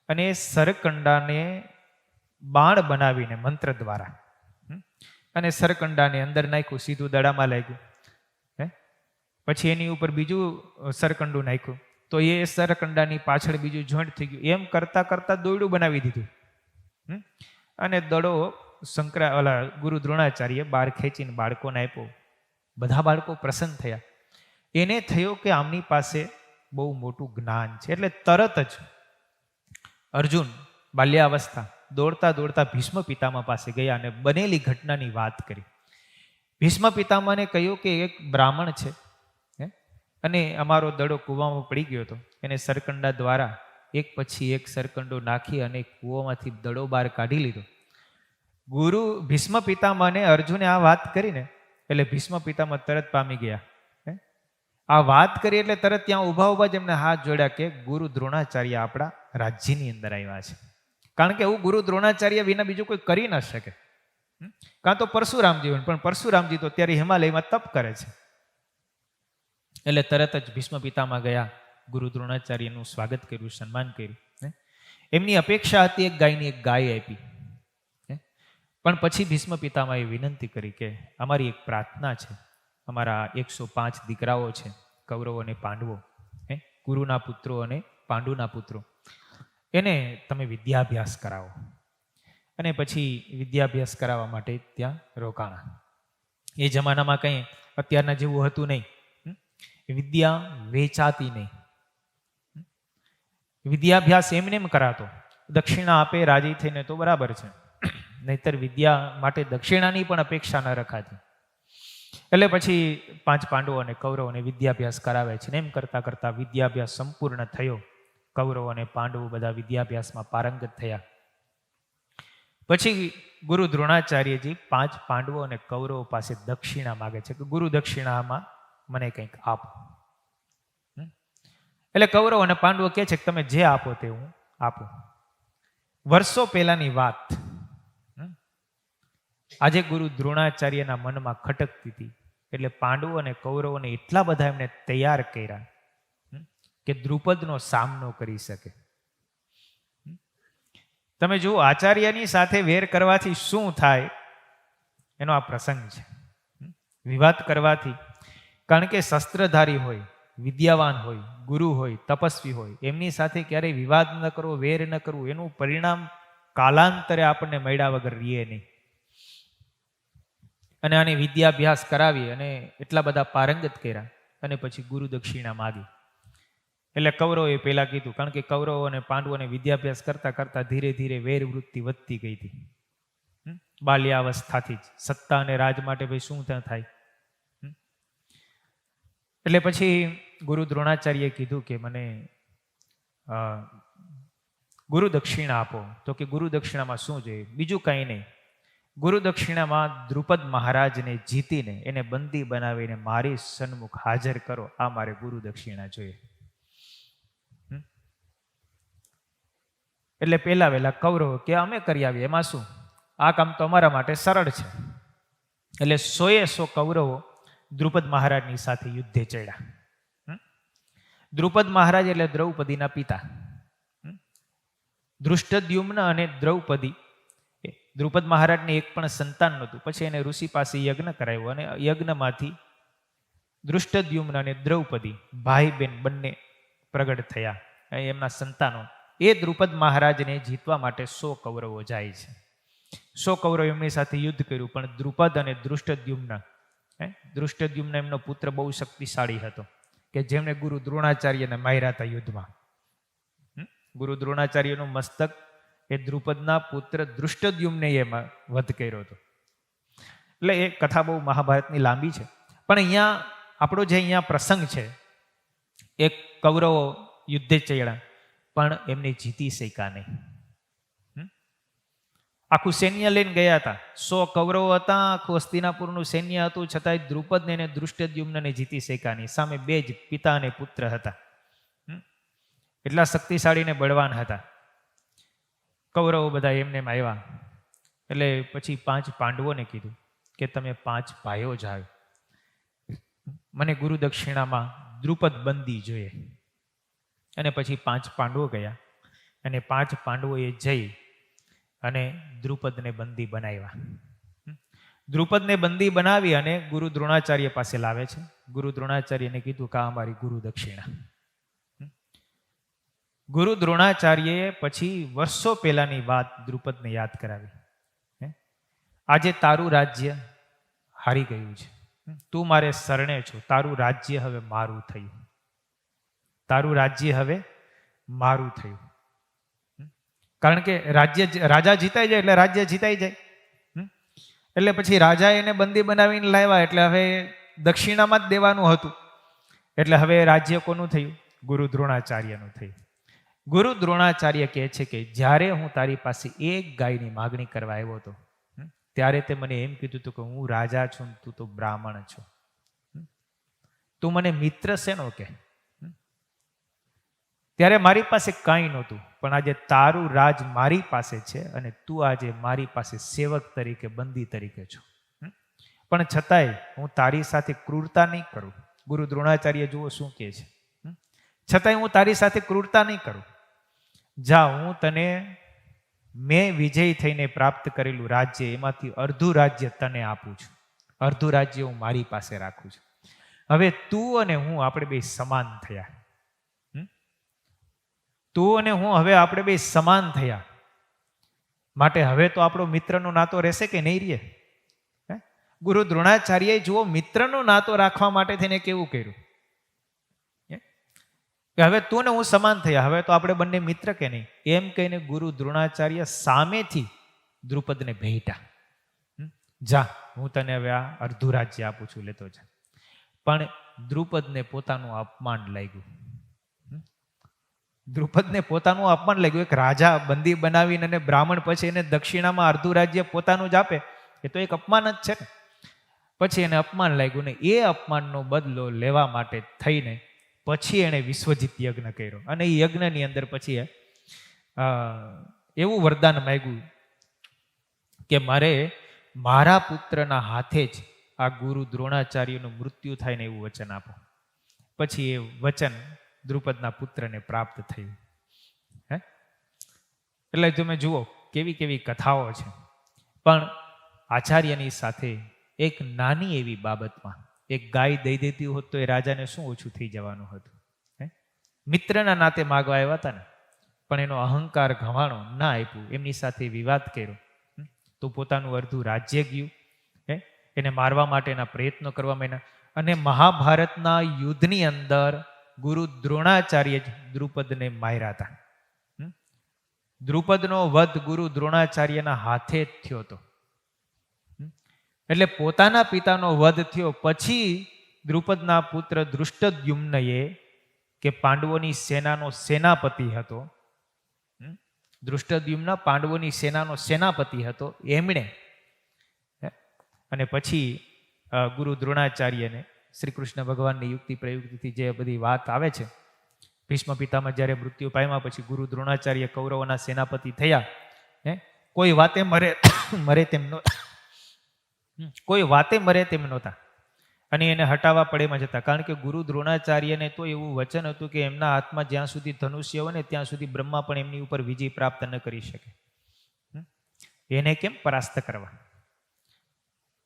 અને એ સરકંડાને બાણ બનાવીને મંત્ર દ્વારા અને સરકંડાને અંદર નાખ્યું, સીધું દડામાં લાગ્યું. પછી એની ઉપર બીજું સરકંડું નાખ્યું તો એ સરકંડાની પાછળ બીજું જોઈન્ટ થઈ ગયું. એમ કરતા કરતા દોરડું બનાવી દીધું અને દડો ગુરુ દ્રોણાચાર્ય બહાર ખેંચીને બાળકોને આપ્યો. બધા બાળકો પ્રસન્ન થયા. એને થયો કે આમની પાસે બહુ મોટું જ્ઞાન છે. એટલે તરત જ અર્જુન બાલ્યાવસ્થા દોડતા દોડતા ભીષ્મ પિતામહ પાસે ગયા અને બનેલી ઘટનાની વાત કરી. ભીષ્મ પિતામહને કહ્યું કે એક બ્રાહ્મણ છે અને અમારો દડો કૂવામાં પડી ગયો હતો, એને સરકંડા દ્વારા એક પછી એક સરકંડો નાખી અને કૂવામાંથી દડો બહાર કાઢી લીધો. ગુરુ ભીષ્મ પિતામહને અર્જુને આ વાત કરીને એટલે ભીષ્મ પિતામહ તરત પામી ગયા. આ વાત કરી એટલે તરત ત્યાં ઊભા ઊભા જ એમને હાથ જોડ્યા કે ગુરુ દ્રોણાચાર્ય આપણા રાજ્યની અંદર આવ્યા છે. કારણ કે એવું ગુરુ દ્રોણાચાર્ય વિના બીજું કોઈ કરી ન શકે. કાં તો પરશુરામજી હોય, પણ પરશુરામજી તો અત્યારે હિમાલયમાં તપ કરે છે. એટલે તરત જ ભીષ્મ પિતામહ ગયા, ગુરુ દ્રોણાચાર્યનું સ્વાગત કર્યું, સન્માન કર્યું. એમની અપેક્ષા હતી એક ગાયની એક ગાય આપી. પણ પછી ભીષ્મ પિતામહે વિનંતી કરી કે અમારી એક પ્રાર્થના છે, અમારા 105 દીકરાઓ છે, કૌરવો અને પાંડવો, ગુરુના પુત્રો અને પાંડુના પુત્રો, એને તમે વિદ્યાભ્યાસ કરાવો. અને પછી વિદ્યાભ્યાસ કરાવવા માટે ત્યાં રોકાણા. એ જમાનામાં કંઈ અત્યારના જેવું હતું નહીં. વિદ્યા વેચાતી નહીં. વિદ્યાભ્યાસ એમને એમ કરાતો, દક્ષિણા આપે રાજી થઈને તો બરાબર છે, નહીતર વિદ્યા માટે દક્ષિણાની પણ અપેક્ષા ન રખાતી. એટલે પછી 5 પાંડવો અને કૌરવોને વિદ્યાભ્યાસ કરાવે છે. એમ કરતા કરતા વિદ્યાભ્યાસ સંપૂર્ણ થયો. કૌરવો અને પાંડવો બધા વિદ્યાભ્યાસમાં પારંગત થયા. પછી ગુરુ દ્રોણાચાર્યજી 5 પાંડવો અને કૌરવો પાસે દક્ષિણા માગે છે કે ગુરુ દક્ષિણામાં મને કંઈક આપો. એટલે કૌરવ અને પાંડવો કહે છે કે તમે જે આપો તે હું આપું. વર્ષો પહેલાની વાત આજે ગુરુ દ્રોણાચાર્યના મનમાં ખટકતી હતી. એટલે પાંડવો અને કૌરવોને એટલા બધા એમને તૈયાર કર્યા કે દ્રુપદનો સામનો કરી શકે. તમે જુઓ આચાર્યની સાથે વેર કરવાથી શું થાય એનો આ પ્રસંગ છે. વિવાદ કરવાથી, કારણ કે શસ્ત્રધારી હોય, વિદ્યાવાન હોય, ગુરુ હોય, તપસ્વી હોય, એમની સાથે ક્યારેય વિવાદ ન કરવો, વેર ન કરવું, એનું પરિણામ કાલાંતરે આપણને મળ્યા વગર રહીએ નહીં. અને આને વિદ્યાભ્યાસ કરાવી અને એટલા બધા પારંગત કર્યા અને પછી ગુરુ દક્ષિણા માગી. એટલે કૌરવોએ પહેલા કીધું, કારણ કે કૌરવો અને પાંડવોને વિદ્યાભ્યાસ કરતા કરતા ધીરે ધીરે વેર વૃત્તિ વધતી ગઈ હતી. બાલ્યાવસ્થાથી જ સત્તા અને રાજ માટે ભાઈ શું થાય. એટલે પછી ગુરુ દ્રોણાચાર્યએ કીધું કે મને અ, ગુરુ દક્ષિણા આપો. તો કે ગુરુ દક્ષિણામાં શું જોઈએ? બીજું કંઈ નહીં. ગુરુ દક્ષિણામાં દ્રુપદ મહારાજને જીતીને એને બંદી બનાવીને મારી સન્મુખ હાજર કરો, આ મારે ગુરુ દક્ષિણા જોઈએ. એટલે પહેલા વહેલા કૌરવો કે અમે કરી આવીએ, એમાં શું, આ કામ તો અમારા માટે સરળ છે. એટલે 100 કૌરવો દ્રુપદ મહારાજની સાથે યુદ્ધે ચડ્યા. દ્રુપદ મહારાજ એટલે દ્રૌપદીના પિતા. ધૃષ્ટદ્યુમ્ન અને દ્રૌપદી, દ્રુપદ મહારાજને એક પણ સંતાન નહોતું. પછી એને ઋષિ પાસે યજ્ઞ કરાવ્યો અને યજ્ઞમાંથી ધૃષ્ટદ્યુમ્ન અને દ્રૌપદી ભાઈ બહેન બંને પ્રગટ થયા, એમના સંતાનો. એ દ્રુપદ મહારાજને જીતવા માટે 100 કૌરવો જાય છે. 100 કૌરવો એમની સાથે યુદ્ધ કર્યું, પણ દ્રુપદ અને ધૃષ્ટદ્યુમ્ન એમનો પુત્ર બહુ શક્તિશાળી હતો, કે જેમણે ગુરુ દ્રોણાચાર્યને માર્યા હતા યુદ્ધમાં. ગુરુ દ્રોણાચાર્યનું મસ્તક એ દ્રુપદના પુત્ર ધૃષ્ટદ્યુમ્ને એમાં વધ કર્યો હતો. એટલે એ કથા બહુ મહાભારતની લાંબી છે, પણ અહીંયા આપણો જે અહીંયા પ્રસંગ છે, એક કૌરવો યુદ્ધે ચડ્યા પણ એમને જીતી શક્યા નહીં. આખું સૈન્ય લઈને ગયા હતા, 100 કૌરવો હતા, આખું હસ્તિનાપુરનું સૈન્ય હતું, છતાંય દ્રુપદને અને ધૃષ્ટદ્યુમ્નને જીતી શક્યા નહીં. સામે બે જ પિતા અને પુત્ર હતા, એટલા શક્તિશાળી ને બળવાન હતા. કૌરવો બધા એમને આવ્યા એટલે પછી 5 પાંડવોને કીધું કે તમે 5 ભાઈઓ જાઓ, મને ગુરુ દક્ષિણામાં દ્રુપદ બંદી જોઈએ. અને પછી 5 પાંડવો ગયા અને 5 પાંડવોએ જઈ અને દ્રુપદને બંદી બનાવ્યા. દ્રુપદને બંદી બનાવી અને ગુરુ દ્રોણાચાર્ય પાસે લાવે છે. ગુરુ દ્રોણાચાર્યને કીધું કે આ અમારી ગુરુ દક્ષિણા. ગુરુ દ્રોણાચાર્યએ પછી વર્ષો પહેલાની વાત દ્રુપદને યાદ કરાવી. આજે તારું રાજ્ય હારી ગયું છે, તું મારે શરણે છો, તારું રાજ્ય હવે મારું થયું, તારું રાજ્ય હવે મારું થયું. કારણ કે રાજા જીતાઈ જાય એટલે રાજ્ય જીતાઈ જાય. એટલે પછી રાજા એને બંદી બનાવીને લાવ્યા, એટલે હવે દક્ષિણામાં જ દેવાનું હતું. એટલે હવે રાજ્ય કોનું થયું? ગુરુ દ્રોણાચાર્યનું થયું. ગુરુ દ્રોણાચાર્ય કહે છે કે જ્યારે હું તારી પાસે એક ગાયની માગણી કરવા આવ્યો હતો, ત્યારે તે મને એમ કીધું હતું કે હું રાજા છું, તું તો બ્રાહ્મણ છો, તું મને મિત્ર શેનો કે? ત્યારે મારી પાસે કાંઈ નહોતું, પણ આજે તારું રાજ મારી પાસે છે અને તું આજે મારી પાસે સેવક તરીકે, બંદી તરીકે છો. પણ છતાંય હું તારી સાથે ક્રૂરતા નહીં કરું. ગુરુ દ્રોણાચાર્ય જુઓ શું કહે છે, છતાંય હું તારી સાથે ક્રૂરતા નહીં કરું. જા, હું તને મેં વિજય થઈને પ્રાપ્ત કરેલું રાજ્ય, એમાંથી અડધું રાજ્ય તને આપું છું, અડધું રાજ્ય હું મારી પાસે રાખું છું. હવે તું અને હું આપણે બે સમાન થયા. તું અને હું હવે આપણે બે સમાન થયા, માટે હવે તો આપણો મિત્રનો નાતો રહેશે કે નહીં રહે? ગુરુ દ્રોણાચાર્યએ જુઓ મિત્રનો નાતો રાખવા માટે થઈને કેવું કર્યું કે હવે તું ને હું સમાન થયા, હવે તો આપણે બંને મિત્ર કે નહીં? એમ કહીને ગુરુ દ્રોણાચાર્ય સામેથી દ્રુપદને ભેટ્યા. જા, હું તને હવે આ અડધું રાજ્ય આપું છું, લેતો જા. પણ દ્રુપદને પોતાનું અપમાન લાગ્યું. દ્રુપદને પોતાનું અપમાન લાગ્યું. એક રાજા બંદી બનાવીને અને બ્રાહ્મણ પછી એને દક્ષિણામાં અડધું રાજ્ય પોતાનું જ આપે, એ તો એક અપમાન જ છે ને. પછી એને અપમાન લાગ્યું ને એ અપમાનનો બદલો લેવા માટે થઈને પછી એણે વિશ્વજીત યજ્ઞ કર્યો. અને એ યજ્ઞની અંદર પછી એવું વરદાન માંગ્યું કે મારે મારા પુત્રના હાથે જ આ ગુરુ દ્રોણાચાર્યનું મૃત્યુ થાય ને એવું વચન આપો. પછી એ વચન દ્રુપદના પુત્રને પ્રાપ્ત થયું. એટલે તમે જુઓ કેવી કેવી કથાઓ છે. પણ આચાર્યની સાથે એક નાની એવી બાબતમાં એક ગાય દઈ દેતી હોત તો એ રાજાને શું ઓછું થઈ જવાનું હતું? મિત્રના નાતે માગવા આવ્યા હતા ને, પણ એનો અહંકાર ઘવાણો ના આપ્યું, એમની સાથે વિવાદ કર્યો તો પોતાનું અડધું રાજ્ય ગયું. એને મારવા માટેના પ્રયત્નો કરવા માંડ્યા. અને મહાભારતના યુદ્ધની અંદર ગુરુ દ્રોણાચાર્ય જ દ્રુપદને માર્યા હતા. દ્રુપદનો વધ ગુરુ દ્રોણાચાર્યના હાથે જ થયો હતો. એટલે પોતાના પિતાનો વધ થયો પછી દ્રુપદના પુત્ર ધૃષ્ટદ્યુમ્નએ કે પાંડવોની સેનાનો સેનાપતિ હતો. દૃષ્ટદ્યુમ્ન પાંડવોની સેનાનો સેનાપતિ હતો. એમણે અને પછી ગુરુ દ્રોણાચાર્યને શ્રી કૃષ્ણ ભગવાનની યુક્તિ પ્રયુક્તિથી જે બધી વાત આવે છે, ભીષ્મ પિતામાં જ્યારે મૃત્યુ પામ્યા પછી ગુરુ દ્રોણાચાર્ય કૌરવોના સેનાપતિ થયા. કોઈ વાતે મરે તેમ કોઈ વાતે મરે તેમ નહોતા અને એને હટાવવા પડે એમાં જતા. કારણ કે ગુરુ દ્રોણાચાર્યને તો એવું વચન હતું કે એમના હાથમાં જ્યાં સુધી ધનુષ્ય હોય ને ત્યાં સુધી બ્રહ્મા પણ એમની ઉપર વિજય પ્રાપ્ત ન કરી શકે. એને કેમ પરાસ્ત કરવા?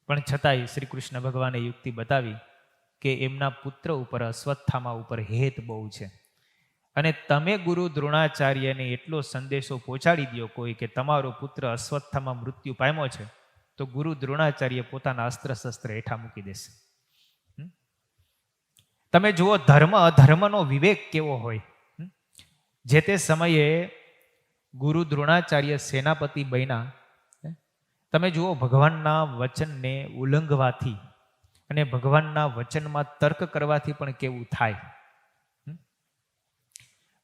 પણ છતાંય શ્રી કૃષ્ણ ભગવાને યુક્તિ બતાવી કે એમના પુત્ર ઉપર અશ્વત્થામા ઉપર હેત બહુ છે અને તમે ગુરુ દ્રોણાચાર્યને એટલો સંદેશો પહોંચાડી દો કોઈ કે તમારો પુત્ર અશ્વત્થામા મૃત્યુ પામ્યો છે, તો ગુરુ દ્રોણાચાર્ય પોતાના અસ્ત્ર શસ્ત્ર હેઠા મૂકી દેશે. તમે જુઓ ધર્મ અધર્મનો વિવેક કેવો હોય. જે તે સમયે ગુરુ દ્રોણાચાર્ય સેનાપતિ બન્યા. તમે જુઓ ભગવાનના વચનને ઉલ્લંઘવાથી અને ભગવાનના વચનમાં તર્ક કરવાથી પણ કેવું થાય.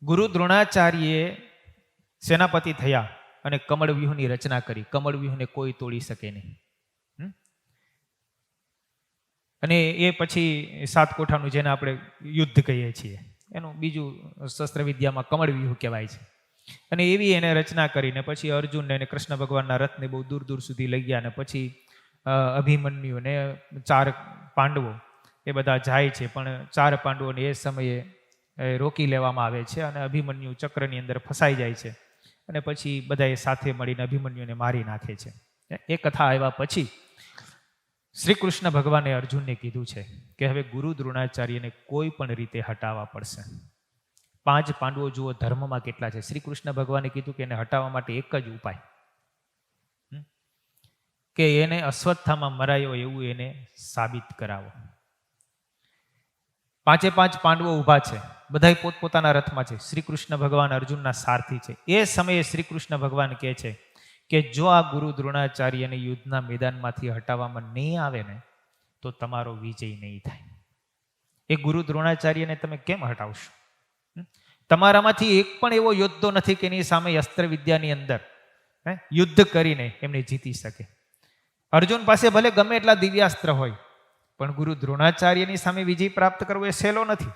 ગુરુ દ્રોણાચાર્યે સેનાપતિ થયા અને કમળ વ્યૂહની રચના કરી. કમળ વ્યૂહને કોઈ તોડી શકે નહીં. અને એ પછી સાત કોઠાનું જેને આપણે યુદ્ધ કહીએ છીએ એનું બીજું શસ્ત્ર વિદ્યામાં કમળ વ્યૂહ કહેવાય છે. અને એવી એને રચના કરીને પછી અર્જુનને અને કૃષ્ણ ભગવાનના રથને બહુ દૂર દૂર સુધી લઈ ગયા. અને પછી અભિમન્યુ ને 4 પાંડવો એ બધા જાય છે, પણ 4 પાંડવોને એ સમયે રોકી લેવામાં આવે છે અને અભિમન્યુ ચક્રની અંદર ફસાઈ જાય છે. અને પછી બધાએ સાથે મળીને અભિમન્યુને મારી નાખે છે. એ કથા આવ્યા પછી શ્રી કૃષ્ણ ભગવાને અર્જુનને કીધું છે કે હવે ગુરુ દ્રોણાચાર્યને કોઈ પણ રીતે હટાવવા પડશે. 5 પાંડવો જુઓ ધર્મમાં કેટલા છે. શ્રી કૃષ્ણ ભગવાને કીધું કે એને હટાવવા માટે એક જ ઉપાય કે એને અશ્વત્થામાં મરાયો એવું એને સાબિત કરાવો. 5 પાંડવો ઊભા છે, બધા પોતપોતાના રથમાં છે. શ્રી કૃષ્ણ ભગવાન અર્જુનના સારથી છે. એ સમયે શ્રી કૃષ્ણ ભગવાન કહે છે કે જો આ ગુરુ દ્રોણાચાર્યને યુદ્ધના મેદાનમાંથી હટાવવામાં નહીં આવે ને તો તમારો વિજય નહીં થાય. એ ગુરુ દ્રોણાચાર્યને તમે કેમ હટાવશો? તમારામાંથી એક પણ એવો યોદ્ધો નથી કે એની સામે અસ્ત્ર વિદ્યાની અંદર યુદ્ધ કરીને એમને જીતી શકે. અર્જુન પાસે ભલે ગમે એટલા દિવ્યાસ્ત્ર હોય, પણ ગુરુ દ્રોણાચાર્યની સામે વિજય પ્રાપ્ત કરવો એ સહેલો નથી.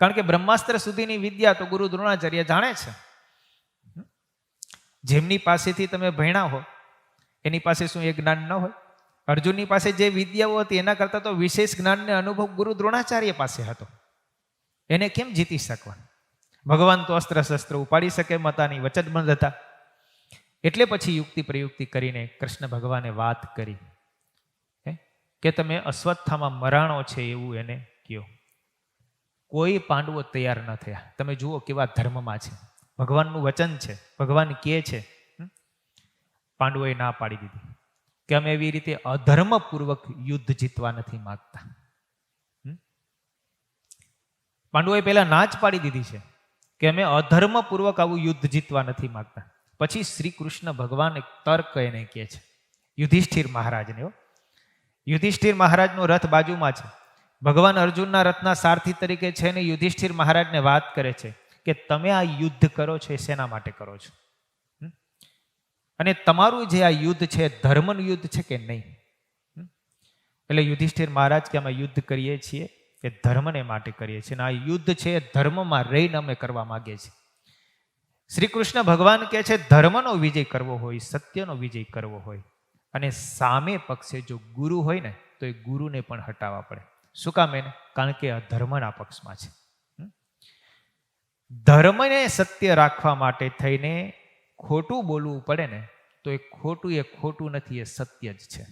કારણ કે બ્રહ્માસ્ત્ર સુધીની વિદ્યા તો ગુરુ દ્રોણાચાર્ય જાણે છે. જેમની પાસેથી તમે ભણ્યા હો એની પાસે શું એ જ્ઞાન ન હોય? અર્જુનની પાસે જે વિદ્યાઓ હતી એના કરતાં તો વિશેષ જ્ઞાનને અનુભવ ગુરુ દ્રોણાચાર્ય પાસે હતો. એને કેમ જીતી શકવાનું? ભગવાન તો અસ્ત્ર શસ્ત્ર ઉપાડી શકે મતાની વચનબંધ હતા. એટલે પછી યુક્તિ પ્રયુક્તિ કરીને કૃષ્ણ ભગવાને વાત કરી કે તમે અશ્વત્થામાં મરાણો છે એવું એને કહો. કોઈ પાંડવો તૈયાર ન થયા. તમે જુઓ કેવા ધર્મમાં છે. ભગવાનનું વચન છે, ભગવાન કહે છે. પાંડવોએ ના પાડી દીધી કે અમે એવી રીતે અધર્મપૂર્વક યુદ્ધ જીતવા નથી માંગતા. પાંડવોએ પહેલા ના જ પાડી દીધી છે કે અમે અધર્મપૂર્વક આવું યુદ્ધ જીતવા નથી માંગતા. પછી શ્રી કૃષ્ણ ભગવાન એક તર્ક એને કહે છે યુધિષ્ઠિર મહારાજને. યુધિષ્ઠિર મહારાજનો રથ બાજુમાં છે. ભગવાન અર્જુનના રથના સારથી તરીકે છે ને યુધિષ્ઠિર મહારાજને વાત કરે છે કે તમે આ યુદ્ધ કરો છો એ શેના માટે કરો છો? અને તમારું જે આ યુદ્ધ છે ધર્મનું યુદ્ધ છે કે નહીં? એટલે યુધિષ્ઠિર મહારાજ કે અમે યુદ્ધ કરીએ છીએ એ ધર્મને માટે કરીએ છીએ, અને આ યુદ્ધ છે ધર્મમાં રહીને અમે કરવા માંગીએ છીએ. શ્રી કૃષ્ણ ભગવાન કહે છે ધર્મનો વિજય કરવો હોય, સત્યનો વિજય કરવો હોય, અને સામે પક્ષે જો ગુરુ હોય ને તો એ ગુરુને પણ હટાવવા પડે. શું કામ એને? કારણ કે આ ધર્મના પક્ષમાં છે. ધર્મને સત્ય રાખવા માટે થઈને ખોટું બોલવું પડે ને તો એ ખોટું નથી, એ સત્ય જ છે.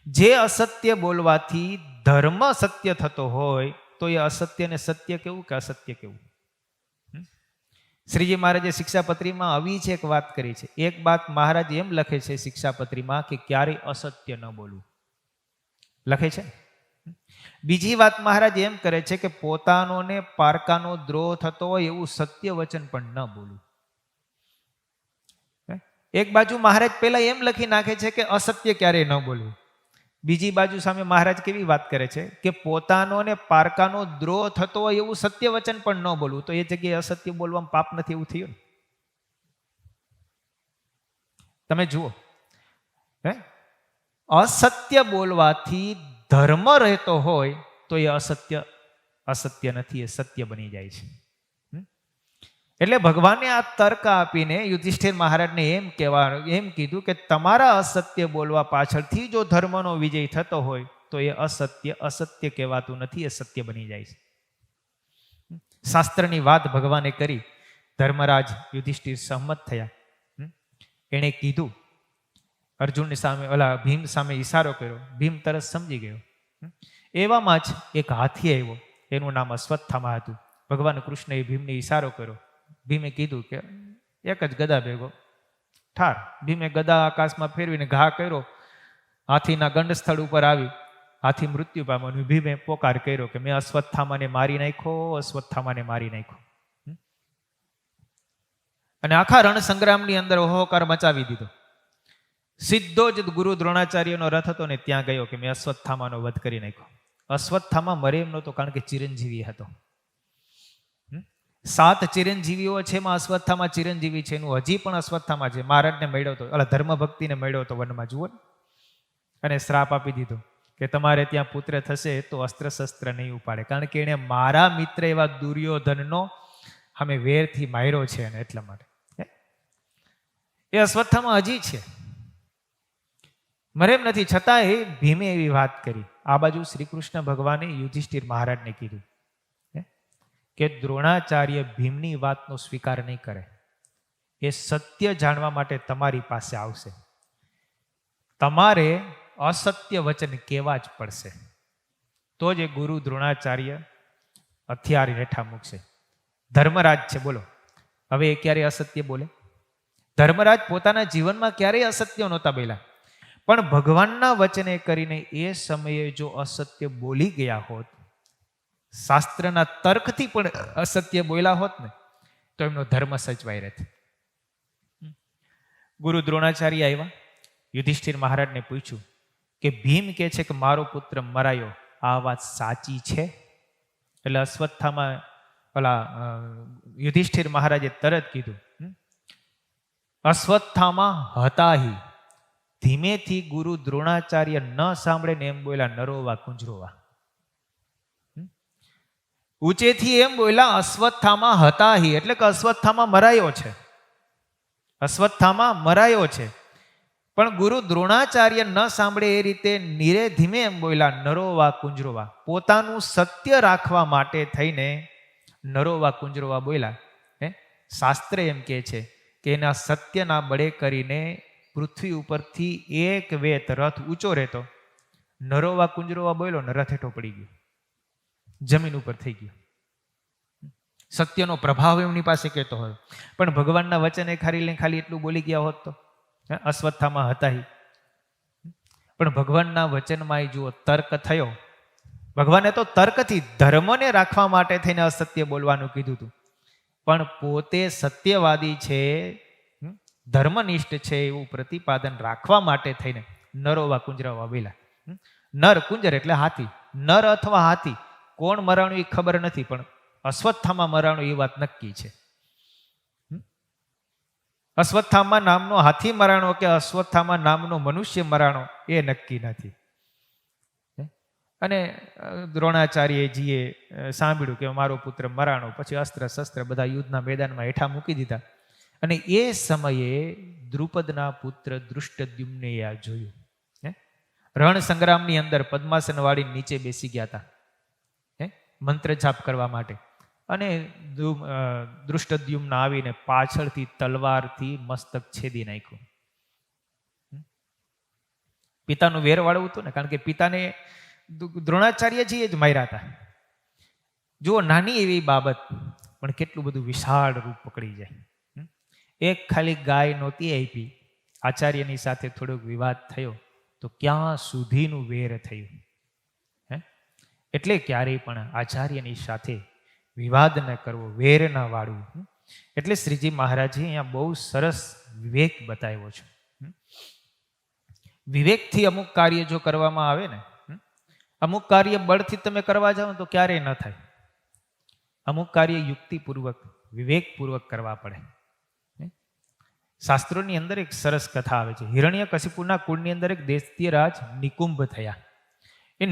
જે અસત્ય બોલવાથી ધર્મ સત્ય થતો હોય તો એ અસત્યને સત્ય કેવું કે અસત્ય કેવું? શ્રીજી મહારાજે શિક્ષાપત્રીમાં આવી છે એક વાત કરી છે. એક વાત મહારાજ એમ લખે છે શિક્ષાપત્રીમાં કે ક્યારેય અસત્ય ન બોલવું લખે છે. બીજી વાત મહારાજ એમ કરે છે કે પોતાનો ને પારકાનો દ્રોહ થતો હોય એવું સત્ય વચન પણ ન બોલવું. એક બાજુ મહારાજ પહેલા એમ લખી નાખે છે કે અસત્ય ક્યારેય ન બોલવું, બીજી બાજુ સામે મહારાજ કેવી વાત કરે છે કે પોતાનો ને પારકાનો દ્રોહ થતો હોય એવું સત્ય વચન પણ ન બોલવું. તો એ જગ્યાએ અસત્ય બોલવામાં પાપ નથી એવું થયું ને? તમે જુઓ, હે, અસત્ય બોલવાથી ધર્મ રહેતો હોય તો એ અસત્ય નથી, એ સત્ય બની જાય છે. એટલે ભગવાને આ તર્ક આપીને યુધિષ્ઠિર મહારાજને એમ કીધું કે તમારા અસત્ય બોલવા પાછળથી જો ધર્મનો વિજય થતો હોય તો એ અસત્ય કહેવાતું નથી, એ સત્ય બની જાય છે. શાસ્ત્રની વાત ભગવાને કરી, ધર્મરાજ યુધિષ્ઠિર સહમત થયા. એણે કીધું, અર્જુનની સામે ભીમ સામે ઈશારો કર્યો, ભીમ તરત સમજી ગયો. એવામાં જ એક હાથી આવ્યો, એનું નામ અશ્વત્થામા હતું. ભગવાન કૃષ્ણએ ભીમને ઈશારો કર્યો. ભીમે કીધું કે એક જ ગદા ભેગો ઠાર. ભીમે ગદા આકાશમાં ફેરવીને ઘા કર્યો, હાથીના ગંડ સ્થળ ઉપર આવી, હાથી મૃત્યુ પામ્યો. ભીમે પોકાર કર્યો કે મેં અશ્વત્થામાને મારી નાખ્યો, અશ્વત્થામાને મારી નાખ્યો. અને આખા રણ સંગ્રામની અંદર હોહોકાર મચાવી દીધો. સીધો જ ગુરુ દ્રોણાચાર્યનો રથ હતો ને ત્યાં ગયો કે મેં અશ્વત્થામાનો વધ કરી નાખ્યો. અશ્વત્થામા મરે એમ નહોતો, કારણ કે ચિરંજીવી હતો. 7 ચિરંજીવીઓ છે, એમાં અશ્વત્થામા ચિરંજીવી છે. એનું હજી પણ અશ્વત્થામા છે. મહારાજને મળ્યો હતો, ધર્મ ભક્તિને મળ્યો હતો વનમાં, જુઓ. અને શ્રાપ આપી દીધો કે તમારે ત્યાં પુત્ર થશે તો અસ્ત્ર શસ્ત્ર નહીં ઉપાડે, કારણ કે એને મારા મિત્ર એવા દુર્યોધનનો અમે વેરથી માર્યો છે. અને એટલા માટે એ અશ્વત્થામા હજી છે, મરે એમ નથી. છતાં એ ભીમે એવી વાત કરી. આ બાજુ શ્રી કૃષ્ણ ભગવાને યુધિષ્ઠિર મહારાજને કીધું કે દ્રોણાચાર્ય ભીમની વાતનો સ્વીકાર નહીં કરે. એ સત્ય જાણવા માટે તમારી પાસે આવશે. તમારે અસત્ય વચન કહેવા જ પડશે, તો જ એ ગુરુ દ્રોણાચાર્ય હથિયાર હેઠા મૂકશે. ધર્મરાજ છે, બોલો, હવે એ ક્યારે અસત્ય બોલે? ધર્મરાજ પોતાના જીવનમાં ક્યારેય અસત્ય નહોતા બોલ્યા, પણ ભગવાનના વચને કરીને એ સમયે જો અસત્ય બોલી ગયા હોત, શાસ્ત્રના તર્કથી પણ અસત્ય બોલ્યા હોત ને, તો એમનો ધર્મ સચવાઈ રહેત. ગુરુ દ્રોણાચાર્ય આવ્યા, યુધિષ્ઠિર મહારાજને પૂછ્યું કે ભીમ કહે છે કે મારો પુત્ર મરાયો, આ વાત સાચી છે? એટલે અશ્વત્થામાં યુધિષ્ઠિર મહારાજે તરત કીધું, અશ્વત્થામાં હતાહી. ધીમેથી ગુરુ દ્રોણાચાર્ય ન સાંભળે ને એમ બોલ્યા, નરોવા કુંજરોવા. ઊંચેથી એમ બોલ્યા, અશ્વત્થામાં હતાહી, એટલે કે અશ્વત્થામાં મરાયો છે, અશ્વત્થામાં મરાયો છે. પણ ગુરુ દ્રોણાચાર્ય ન સાંભળે એ રીતે નીરે ધીમે એમ બોલ્યા, નરોવા કુંજરોવા. પોતાનું સત્ય રાખવા માટે થઈને નરોવા કુંજરોવા બોલ્યા. શાસ્ત્ર એમ કહે છે કે એના સત્યના બળે કરીને પૃથ્વી ઉપરથી એક વેત રથ ઊંચો રહેતો. નરોવા કુંજરોવા બોલ્યો ને રથ હેઠો પડી ગયો, જમીન ઉપર થઈ ગયો. સત્યનો પ્રભાવ એમની પાસે કહેતો હોય, પણ ભગવાનના વચને ખાલી એટલું બોલી ગયા હોત તો અશ્વત્થામાં હતા. પણ ભગવાનના વચનમાં જુઓ તર્ક થયો. ભગવાને તો તર્કથી ધર્મને રાખવા માટે થઈને અસત્ય બોલવાનું કીધું હતું, પણ પોતે સત્યવાદી છે, ધર્મનિષ્ઠ છે એવું પ્રતિપાદન રાખવા માટે થઈને નરોવા કુંજરોવા બોલ્યા. નર, કુંજર એટલે હાથી. નર અથવા હાથી કોણ મરાણું એ ખબર નથી, પણ અશ્વત્થામાં મરાણું એ વાત નક્કી છે. અશ્વત્થામા નામનો હાથી મરાણો કે અશ્વત્થામા નામનો મનુષ્ય મરાણો એ નક્કી નથી. અને દ્રોણાચાર્યજીએ સાંભળ્યું કે મારો પુત્ર મરાણો, પછી અસ્ત્ર શસ્ત્ર બધા યુદ્ધના મેદાનમાં હેઠા મૂકી દીધા. અને એ સમયે દ્રુપદના પુત્ર દૃષ્ટદ્યુમ્ને આ જોયું. રણ સંગ્રામની અંદર પદ્માસન વાળી નીચે બેસી ગયા હતા મંત્ર જાપ કરવા માટે, અને દૃષ્ટદ્યુમ્ન આવીને પાછળથી તલવારથી મસ્તક છેદી નાખ્યું. પિતાનું વેર વાળવું હતું ને, કારણ કે પિતાને દ્રોણાચાર્યજીએ જ માર્યા હતા. જુઓ, નાની એવી બાબત પણ કેટલું બધું વિશાળ રૂપ પકડી જાય. એક ખાલી ગાય નહોતી આપી, આચાર્યની સાથે થોડોક વિવાદ થયો તો ક્યાં સુધીનું વેર થયું. એટલે ક્યારેય પણ આચાર્યની સાથે વિવાદ ન કરવો, વેર ન વાળવું. એટલે શ્રીજી મહારાજે અહીંયા બહુ સરસ વિવેક બતાવ્યો છે. વિવેકથી અમુક કાર્ય જો કરવામાં આવે ને, અમુક કાર્ય બળથી તમે કરવા જાઓ તો ક્યારેય ન થાય. અમુક કાર્ય યુક્તિપૂર્વક વિવેકપૂર્વક કરવા પડે. શાસ્ત્રોની અંદર એક સરસ કથા આવે છે. હિરણ્યકશિપુના કુળની અંદર એક દૈત્ય રાજ નિકુંભ થયા. એ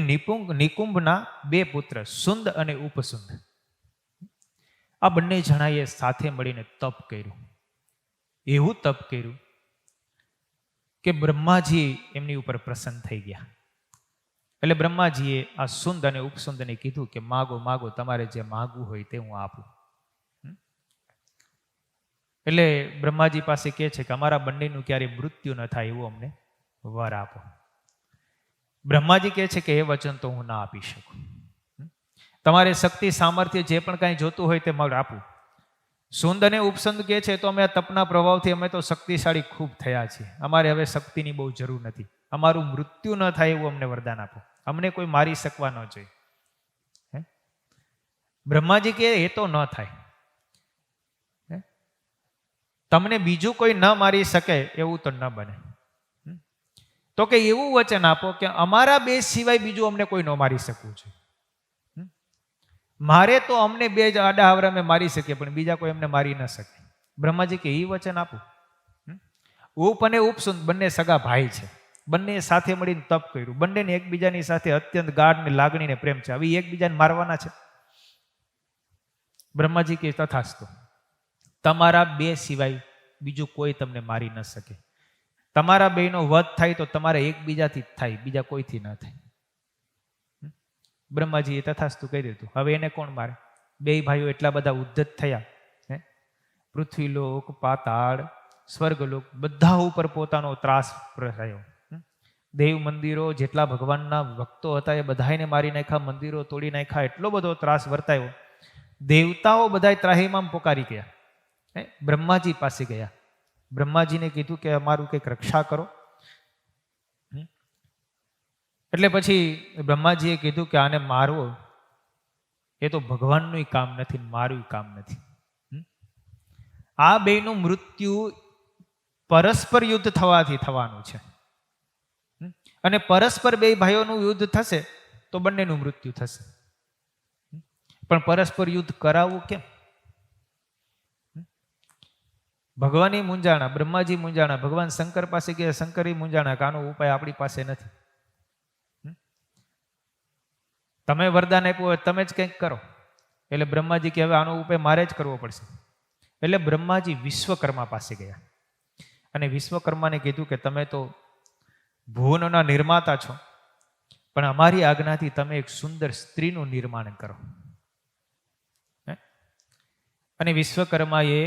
નિકુંભના 2 પુત્ર સુંદ અને ઉપસુંદ, આ બંને જણાએ સાથે મળીને તપ કર્યું. એવું તપ કર્યું કે બ્રહ્માજી એમની ઉપર પ્રસન્ન થઈ ગયા. એટલે બ્રહ્માજીએ આ સુંદ અને ઉપસુંદને કીધું કે માગો માગો, તમારે જે માગવું હોય તે હું આપું. એટલે બ્રહ્માજી પાસે કહે છે કે અમારા બંનેનું ક્યારેય મૃત્યુ ન થાય એવું અમને વર આપો. બ્રહ્માજી કહે છે કે એ વચન તો હું ના આપી શકું. તમારે શક્તિ સામર્થ્ય જે પણ કાંઈ જોતું હોય તે મારે આપું. સુંદ અને ઉપસુંદ કહે છે તો અમે આ તપના પ્રભાવથી અમે તો શક્તિશાળી ખૂબ થયા છીએ, અમારે હવે શક્તિની બહુ જરૂર નથી, અમારું મૃત્યુ ન થાય એવું અમને વરદાન આપો, અમને કોઈ મારી શકવા ન જોઈએ. બ્રહ્માજી કહે એ તો ન થાય, તમને બીજું કોઈ ન મારી શકે એવું તો ન બને. તો કે એવું વચન આપો કે અમારા 2 સિવાય બીજું અમને કોઈ ન મારી શકવું છે. મારે તો અમને 2 જ આડા આવરા અમે મારી શકીએ, પણ બીજા કોઈ અમને મારી ન શકે. બ્રહ્માજી કે એ વચન આપો. ઉપ અને ઉપસુંદ બંને સગા ભાઈ છે, બંને સાથે મળીને તપ કર્યું, બંનેને એકબીજાની સાથે અત્યંત ગાઢ ને લાગણી ને પ્રેમ છે. હવે એકબીજાને મારવાના છે. બ્રહ્માજી કે તથાસ્તુ, તમારા 2 સિવાય બીજું કોઈ તમને મારી ન શકે. તમારા 2નો વધ થાય તો તમારે એકબીજાથી જ થાય, બીજા કોઈથી ન થાય. બ્રહ્માજીએ તથાસ્તુ કહી દીધું. હવે એને કોણ મારે? 2 ભાઈઓ એટલા બધા ઉદ્ધત થયા, પૃથ્વીલોક, પાતાળ, સ્વર્ગલોક બધા ઉપર પોતાનો ત્રાસ પ્રસાયો. દેવ મંદિરો, જેટલા ભગવાનના ભક્તો હતા એ બધાને મારી નાખ્યા, મંદિરો તોડી નાખ્યા, એટલો બધો ત્રાસ વર્તાયો. દેવતાઓ બધા ત્રાહિમામ પોકારી ગયા, બ્રહ્માજી પાસે ગયા. બ્રહ્માજીને કીધું કે અમારું કંઈક રક્ષા કરો. એટલે પછી બ્રહ્માજીએ કીધું કે આને મારવો એ તો ભગવાનનું કામ નથી, મારું કામ નથી. આ 2નું મૃત્યુ પરસ્પર યુદ્ધ થવાથી થવાનું છે. અને પરસ્પર 2 ભાઈઓનું યુદ્ધ થશે તો બંનેનું મૃત્યુ થશે. પણ પરસ્પર યુદ્ધ કરાવવું કેમ? ભગવાન મૂંઝાણા, બ્રહ્માજી મૂંઝાણા, ભગવાન શંકર પાસે ગયા, શંકરે મૂંઝાણા કે આનો ઉપાય આપણી પાસે નથી. તમે વરદાન આપ્યું હોય તમે જ કંઈક કરો. એટલે બ્રહ્માજી કે હવે આનો ઉપાય મારે જ કરવો પડશે. એટલે બ્રહ્માજી વિશ્વકર્મા પાસે ગયા અને વિશ્વકર્માને કીધું કે તમે તો ભુવનોના નિર્માતા છો, પણ અમારી આજ્ઞાથી તમે એક સુંદર સ્ત્રીનું નિર્માણ કરો. અને વિશ્વકર્માએ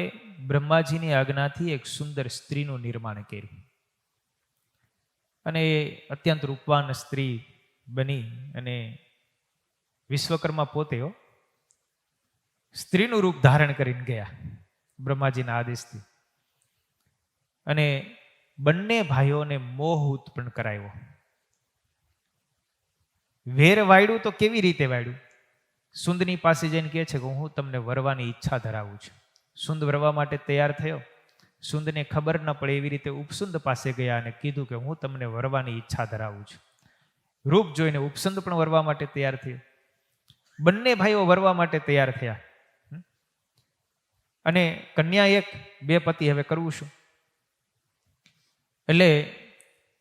બ્રહ્માજીની આજ્ઞાથી એક સુંદર સ્ત્રીનું નિર્માણ કર્યું. અને એ અત્યંત રૂપવાન સ્ત્રી બની અને વિશ્વકર્મા પોતે સ્ત્રીનું રૂપ ધારણ કરીને ગયા બ્રહ્માજીના આદેશથી. અને બંને ભાઈઓને મોહ ઉત્પન્ન કરાયો. વેર વાળ્યું તો કેવી રીતે વાળ્યું? સુંદની પાસે જઈને કહે છે કે હું તમને વરવાની ઈચ્છા ધરાવું છું. સુંદ વરવા માટે તૈયાર થયો. સુંદને ખબર ન પડે એવી રીતે ઉપસુંદ પાસે ગયા અને કીધું કે હું તમને વરવાની ઈચ્છા ધરાવું છું. રૂપ જોઈને ઉપસુંદ પણ વરવા માટે તૈયાર થયો. બંને ભાઈઓ વરવા માટે તૈયાર થયા. અને કન્યા એક, 2 પતિ, હવે કરવું શું? એટલે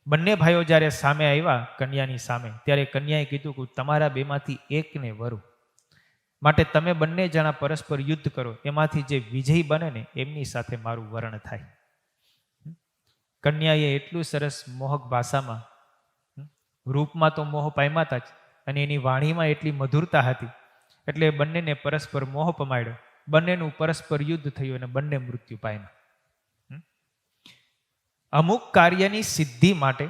બંને ભાઈઓ જ્યારે સામે આવ્યા કન્યાની સામે, ત્યારે કન્યાએ કીધું કે તમારા 2માંથી એકને વરું, માટે તમે બંને જણા પરસ્પર યુદ્ધ કરો, એમાંથી જે વિજયી બને ને એમની સાથે મારું વરણ થાય. કન્યાએ એટલું સરસ મોહક ભાષામાં, રૂપમાં તો મોહ પામ્યા હતા જ, અને એની વાણીમાં એટલી મધુરતા હતી, એટલે બંનેને પરસ્પર મોહ પમાડ્યો. બંનેનું પરસ્પર યુદ્ધ થયું અને બંને મૃત્યુ પામ્યા. અમુક કાર્યની સિદ્ધિ માટે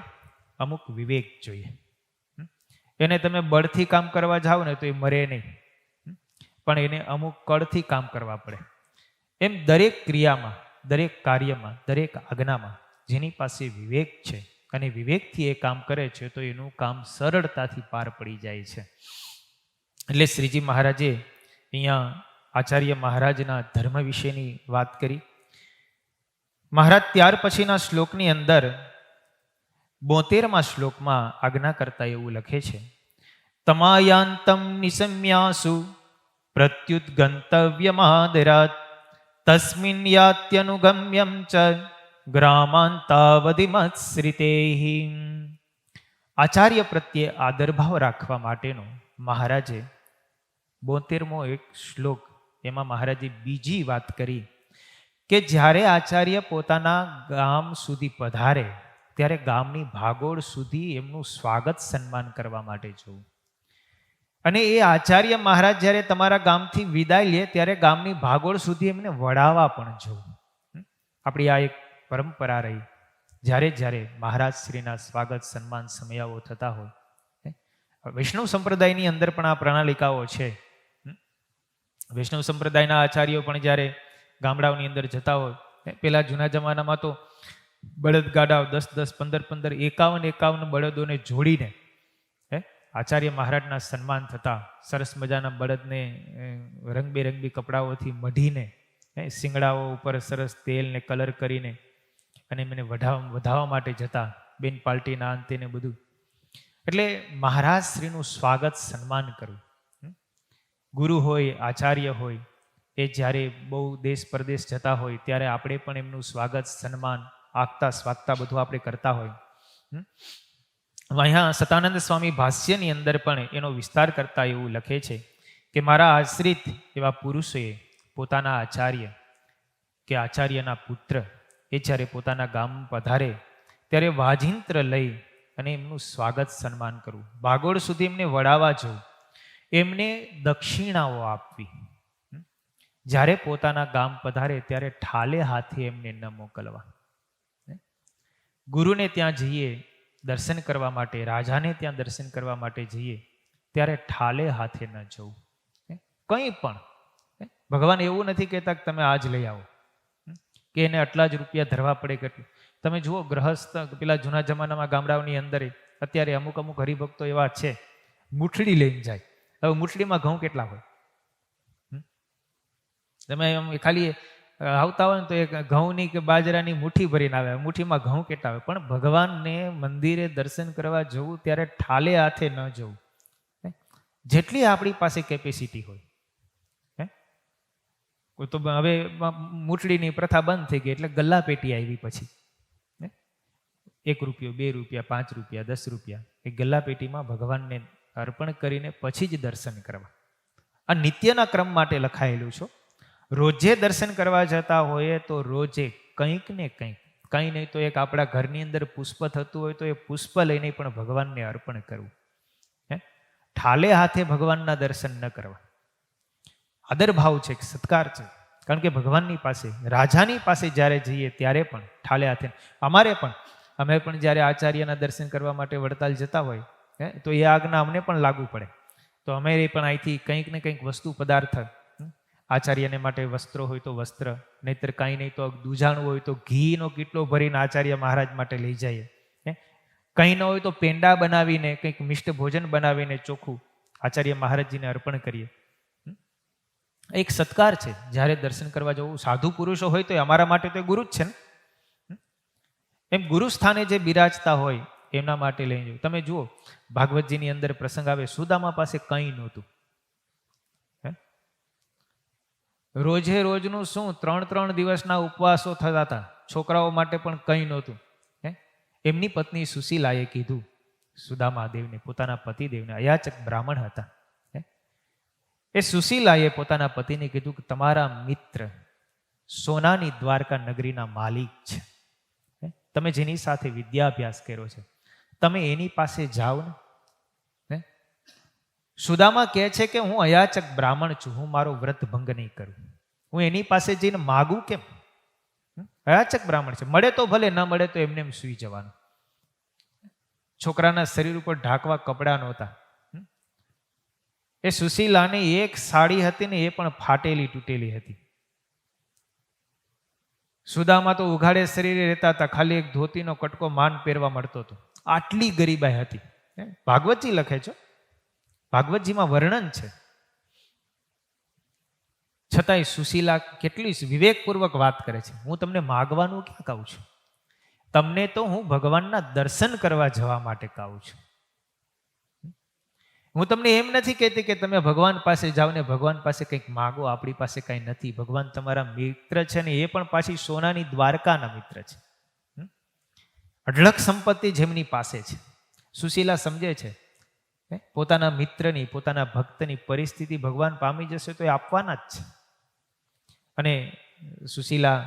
અમુક વિવેક જોઈએ. એને તમે બળથી કામ કરવા જાઓ ને તો એ મરે નહીં, પણ એને અમુક કળથી કામ કરવા પડે. એમ દરેક ક્રિયામાં, દરેક કાર્યમાં, દરેક આજ્ઞામાં જેની પાસે વિવેક છે અને વિવેકથી એ કામ કરે છે તો એનું કામ સરળતાથી પાર પડી જાય છે. એટલે શ્રીજી મહારાજે અહીંયા આચાર્ય મહારાજના ધર્મ વિશેની વાત કરી. મહારાજ ત્યાર પછીના શ્લોકની અંદર 72માં શ્લોકમાં આજ્ઞા કરતા એવું લખે છે, તમાયાંતમ નિસમ્યાસુ પ્રત્યુત ગંતવ્યમાદરાત તસ્મિન યાત્યનુગમ્યમ ચ ગ્રામાંતાવધિમત્સૃતેહિ. આચાર્ય પ્રત્યે આદરભાવ રાખવા માટેનો મહારાજે 72મો એક શ્લોક, એમાં મહારાજે બીજી વાત કરી કે જ્યારે આચાર્ય પોતાના ગામ સુધી પધારે ત્યારે ગામની ભાગોળ સુધી એમનું સ્વાગત સન્માન કરવા માટે જવું. અને એ આચાર્ય મહારાજ જ્યારે તમારા ગામથી વિદાય લે ત્યારે ગામની ભાગોળ સુધી એમને વડાવવા પણ જવું. આપણી આ એક પરંપરા રહી. જ્યારે જ્યારે મહારાજ શ્રીના સ્વાગત સન્માન સમયાઓ થતા હોય, વૈષ્ણવ સંપ્રદાયની અંદર પણ આ પ્રણાલિકાઓ છે. વૈષ્ણવ સંપ્રદાયના આચાર્યો પણ જ્યારે ગામડાઓની અંદર જતા હોય, પેલા જૂના જમાનામાં તો બળદગાડાઓ 10-10, 15-15, 51 બળદોને જોડીને આચાર્ય મહારાજના સન્માન થતા. સરસ મજાના બળદને રંગબેરંગી કપડાઓથી મઢીને, શિંગડાઓ ઉપર સરસ તેલ ને કલર કરીને અને એમને વધાવવા માટે જતા, બેન પાર્ટીના અંતે ને બધું. એટલે મહારાજ શ્રીનું સ્વાગત સન્માન કરવું. ગુરુ હોય, આચાર્ય હોય, એ જ્યારે બહુ દેશ પરદેશ જતા હોય ત્યારે આપણે પણ એમનું સ્વાગત સન્માન આગતા સ્વાગતા બધું આપણે કરતા હોય. અહીંયા સતાનંદ સ્વામી ભાષ્યની અંદર પણ એનો વિસ્તાર કરતા એવું લખે છે કે મારા આશ્રિત એવા પુરુષોએ પોતાના આચાર્ય કે આચાર્યના પુત્ર એ જ્યારે પોતાના ગામ પધારે ત્યારે વાજિંત્ર લઈ અને એમનું સ્વાગત સન્માન કરવું, ભાગોળ સુધી એમને વડાવવા જવું, એમને દક્ષિણાઓ આપવી. જ્યારે પોતાના ગામ પધારે ત્યારે ઠાલે હાથે એમને ન મોકલવા. ગુરુને ત્યાં જઈએ દર્શન કરવા માટે, રાજાને ત્યાં દર્શન કરવા માટે જઈએ ત્યારે ઠાલે હાથે ન જવું. કંઈ પણ ભગવાન એવું નથી કહેતા કે તમે આજ લઈ આવો, કે એને આટલા જ રૂપિયા ધરવા પડે. કેટલું તમે જુઓ, ગ્રહસ્થ પેલા જૂના જમાનામાં ગામડાઓની અંદર અત્યારે અમુક હરિભક્તો એવા છે, મૂઠડી લઈને જાય. હવે મૂઠડીમાં ઘઉં કેટલા હોય? તમે ખાલી આવતા હોય ને તો એક ઘઉંની કે બાજરાની મુઠ્ઠી ભરીને આવે, મુઠ્ઠીમાં ઘઉં કેટલા હોય? પણ ભગવાનને મંદિરે દર્શન કરવા જવું ત્યારે ઠાલે હાથે ન જવું. જેટલી આપણી પાસે કેપેસિટી હોય. તો હવે મૂઠડીની પ્રથા બંધ થઈ ગઈ એટલે ગલ્લા પેટી આવી. પછી 1 રૂપિયો, 2 રૂપિયા, 5 રૂપિયા, 10 રૂપિયા એ ગલ્લા પેટીમાં ભગવાનને અર્પણ કરીને પછી જ દર્શન કરવા. આ નિત્યના ક્રમ માટે લખાયેલું છે. રોજે દર્શન કરવા જતા હોય તો રોજે કંઈક ને કંઈક, કંઈ નહીં તો એક આપણા ઘરની અંદર પુષ્પ થતું હોય તો એ પુષ્પ લઈને પણ ભગવાનને અર્પણ કરવું. ઠાલે હાથે ભગવાનના દર્શન ન કરવા. આદરભાવ છે, સત્કાર છે. કારણ કે ભગવાનની પાસે, રાજાની પાસે જ્યારે જઈએ ત્યારે પણ ઠાલે હાથે. અમે પણ જ્યારે આચાર્યના દર્શન કરવા માટે વડતાલ જતા હોય તો એ આજ્ઞા અમને પણ લાગુ પડે. તો અમે પણ અહીંથી કંઈક ને કંઈક વસ્તુ પદાર્થ, આચાર્યને માટે વસ્ત્રો હોય તો વસ્ત્ર, નહીતર કાંઈ નહીં તો દૂજાણું હોય તો ઘીનો કેટલો ભરીને આચાર્ય મહારાજ માટે લઈ જઈએ. કંઈ ન હોય તો પેંડા બનાવીને, કંઈક મિષ્ટ ભોજન બનાવીને ચોખ્ખું આચાર્ય મહારાજજીને અર્પણ કરીએ. એક સત્કાર છે. જ્યારે દર્શન કરવા જવું, સાધુ પુરુષો હોય તો અમારા માટે તો ગુરુ જ છે ને. એમ ગુરુ સ્થાને જે બિરાજતા હોય એમના માટે લઈ જવું. તમે જુઓ, ભાગવતજીની અંદર પ્રસંગ આવે, સુદામા પાસે કંઈ નહોતું. રોજે રોજનું શું 3 દિવસના ઉપવાસો થતા હતા. છોકરાઓ માટે પણ કંઈ નહોતું. એમની પત્ની સુશીલાએ કીધું સુદામા દેવને, પોતાના પતિદેવને, અયાચક બ્રાહ્મણ હતા. એ સુશીલાએ પોતાના પતિને કીધું કે તમારા મિત્ર સોનાની દ્વારકા નગરીના માલિક છે, તમે જેની સાથે વિદ્યાભ્યાસ કર્યો છે, તમે એની પાસે જાઓ ને. સુદામા કહે છે કે હું અયાચક બ્રાહ્મણ છું, હું મારો વ્રત ભંગ નહીં કરું, હું એની પાસે જઈને માગું કેમ? અયાચક બ્રાહ્મણ છે, મળે તો ભલે, ન મળે તો એમને એમ સૂઈ જવાનું. છોકરાના શરીર ઉપર ઢાંકવા કપડા નહોતા. એ સુશીલાને એક સાડી હતી ને એ પણ ફાટેલી તૂટેલી હતી. સુદામા તો ઉઘાડે શરીરે રહેતા હતા, ખાલી એક ધોતીનો કટકો માન પહેરવા મળતો હતો. આટલી ગરીબાઈ હતી. ભાગવતજી લખે છે, ભાગવતજીમાં વર્ણન છે. છતાંય સુશીલા કેટલી વિવેકપૂર્વક વાત કરે છે. હું તમને માગવાનું ક્યાં કહું છું, તમને તો હું ભગવાનના દર્શન કરવા જવા માટે કહું છું. હું તમને એમ નથી કહેતી કે તમે ભગવાન પાસે જાઓ ને ભગવાન પાસે કંઈક માગો, આપણી પાસે કંઈ નથી. ભગવાન તમારા મિત્ર છે ને એ પણ પાછી સોનાની દ્વારકાના મિત્ર છે. અઢળક સંપત્તિ જેમની પાસે છે. સુશીલા સમજે છે પોતાના મિત્રની, પોતાના ભક્તની પરિસ્થિતિ ભગવાન પામી જશે તો એ આપવાના જ છે. અને સુશીલા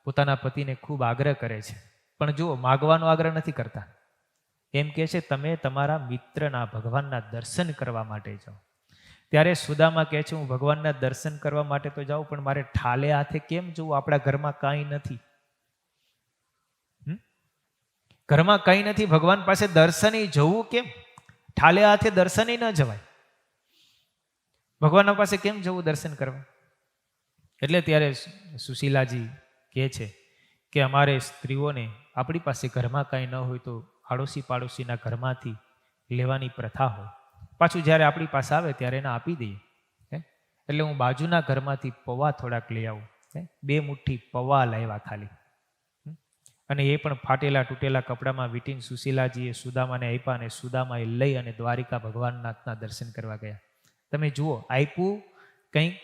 પોતાના પતિને ખૂબ આગ્રહ કરે છે, પણ જુઓ માગવાનો આગ્રહ નથી કરતા. એમ કહે છે તમે તમારા મિત્રના ભગવાનના દર્શન કરવા માટે જાઓ. ત્યારે સુદામા કહે છે હું ભગવાનના દર્શન કરવા માટે તો જાઉં, પણ મારે ઠાલે હાથે કેમ જવું? આપણા ઘરમાં કાંઈ નથી. ઘરમાં કંઈ નથી, ભગવાન પાસે દર્શને જવું કેમ? ઠાલે હાથે દર્શને ન જવાય. ભગવાનના પાસે કેમ જવું દર્શન કરવા? એટલે ત્યારે સુશીલાજી કહે છે કે અમારે સ્ત્રીઓને આપણી પાસે ઘરમાં કાંઈ ન હોય તો આડોશી પાડોશીના ઘરમાંથી લેવાની પ્રથા હોય. પાછું જ્યારે આપણી પાસે આવે ત્યારે એને આપી દઈએ. એટલે હું બાજુના ઘરમાંથી પૌવા થોડાક લઈ આવું. 2 મુઠ્ઠી પૌવા લાવ્યા ખાલી. અને એ પણ ફાટેલા તૂટેલા કપડામાં વીંટીને સુશીલાજીએ સુદામાને આપ્યા, અને સુદામાએ લઈ અને દ્વારિકા ભગવાનનાથના દર્શન કરવા ગયા. તમે જુઓ, આપ્યું કંઈક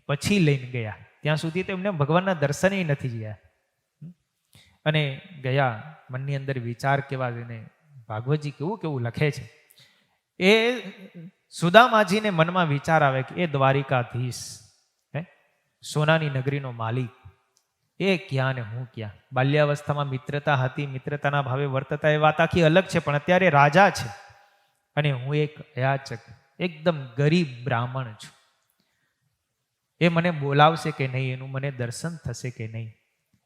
પછી લઈને ગયા, ત્યાં સુધી તો એમને ભગવાનના દર્શને નથી ગયા. અને ગયા મનની અંદર વિચાર કેવા, એને ભાગવતજી કેવું કેવું લખે છે. એ સુદામાજીને મનમાં વિચાર આવે કે એ દ્વારિકાધીશ, સોનાની નગરીનો માલિક, એ ક્યાં ને હું ક્યાં. બાલ્યાવસ્થામાં મિત્રતા હતી, મિત્રતાના ભાવે વર્તતા એ વાત આખી અલગ છે, પણ અત્યારે રાજા છે અને હું એક અયાચક એકદમ ગરીબ બ્રાહ્મણ છું. એ મને બોલાવશે કે નહીં, એનું મને દર્શન થશે કે નહીં,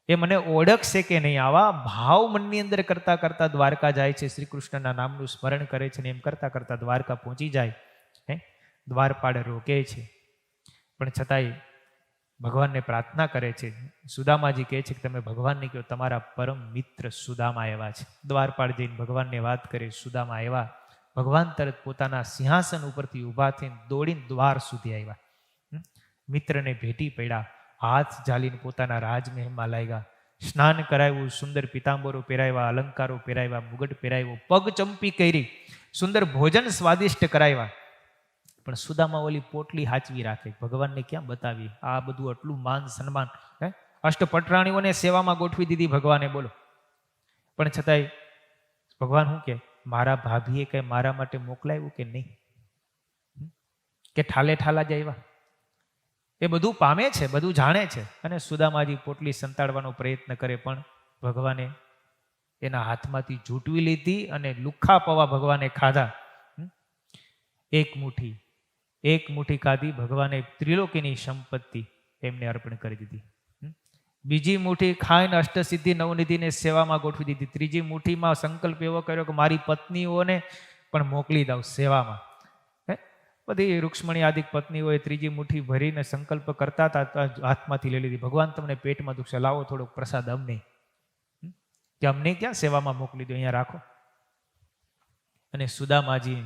એ મને ઓળખશે કે નહીં. આવા ભાવ મનની અંદર કરતા કરતા દ્વારકા જાય છે. શ્રી કૃષ્ણના નામનું સ્મરણ કરે છે ને એમ કરતા કરતા દ્વારકા પહોંચી જાય. દ્વારપાળ રોકે છે, પણ છતાંય ભગવાનને પ્રાર્થના કરે છે. સુદામાજી કહે છે કે તમે ભગવાનને કહો તમારા પરમ મિત્ર સુદામા આવ્યા છે. દ્વારપાળ જઈને ભગવાનને વાત કરે, સુદામા આવ્યા. ભગવાન તરત પોતાના સિંહાસન ઉપરથી ઊભા થઈને દોડીને દ્વાર સુધી આવ્યા. મિત્રને ભેટી પડ્યા, હાથ ઝાલીને પોતાના રાજમહેલમાં લાગ્યા. સ્નાન કરાવ્યું, સુંદર પિતાંબરો પહેરાવ્યા, અલંકારો પહેરાવ્યા, મુગટ પહેરાવ્યો, પગ ચંપી કરી, સુંદર ભોજન સ્વાદિષ્ટ કરાવ્યા. પણ સુદામા ઓલી પોટલી હાચવી રાખે, ભગવાનને ક્યાં બતાવી? આ બધું આટલું માન સન્માન, અષ્ટપટરાણીઓને સેવામાં ગોઠવી દીધી ભગવાને, બોલો. પણ છતાંય ભગવાન શું કે મારા ભાભીએ કઈ મારા માટે મોકલાવ્યું કે નહીં? કે ઠાલે ઠાલા જ આવ્યા? એ બધું પામે છે, બધું જાણે છે. અને સુદામાજી પોટલી સંતાડવાનો પ્રયત્ન કરે, પણ ભગવાને એના હાથમાંથી ઝૂંટવી લીધી અને લુખ્ખા પૌવા ભગવાને ખાધા. એક મુઠ્ઠી ખાધી, ભગવાને ત્રિલોકીની સંપત્તિ એમને અર્પણ કરી દીધી. બીજી મુઠ્ઠી ખાઈને અષ્ટસિદ્ધિ નવનિધિને સેવામાં ગોઠવી દીધી. ત્રીજી મુઠ્ઠીમાં સંકલ્પ એવો કર્યો કે મારી પત્નીઓને પણ મોકલી દઉં સેવામાં. બધી રૂક્ષ્મણી આદિક પત્નીઓએ ત્રીજી મુઠ્ઠી ભરીને સંકલ્પ કરતા હતા, હાથમાંથી લઈ લીધી. ભગવાન તમને પેટમાં દુખશે, લાવો થોડોક પ્રસાદ અમને. કે અમને ક્યાં સેવામાં મોકલી દો, અહીંયા રાખો. અને સુદામાજી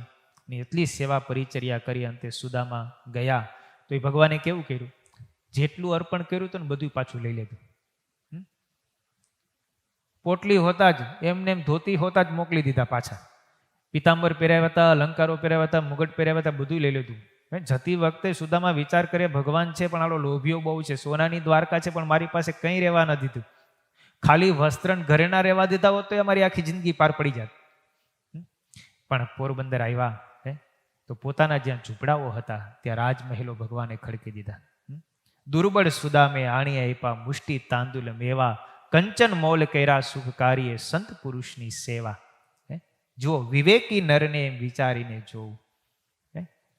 ની એટલી સેવા પરિચર્યા કરી, અંતે સુદામા ગયા તો એ ભગવાને કેવું કર્યું? જેટલું અર્પણ કર્યું હતું ને બધું પાછું લઈ લીધું. પોટલી હોતા જ, એમને એમ ધોતી હોતા જ મોકલી દીધા પાછા. પિતાંબર પહેરાવ્યા હતા, અલંકારો પહેરાવ્યા હતા, મુગટ પહેરાવ્યા હતા, બધું લઈ લીધું. જતી વખતે સુદામા વિચાર કરે ભગવાન છે પણ આલો લોભીઓ બહુ છે, સોનાની દ્વારકા છે પણ મારી પાસે કંઈ રહેવા ન દીધું. ખાલી વસ્ત્ર ઘરે ના રહેવા દીધા હોત તો અમારી આખી જિંદગી પાર પડી જાત. પણ પોરબંદર આવ્યા તો પોતાના જ્યાં ઝૂંપડાઓ હતા ત્યાં રાજમહેલો ભગવાને ખડકી દીધા. દુર્બળ સુદામે આણી આપ્યા મુષ્ટિ તાંદુલ મેવા, કંચન મોલ કર્યા સુખકારીએ સંત પુરુષની સેવા. જુઓ, વિવેકી નરને એમ વિચારીને જોવું.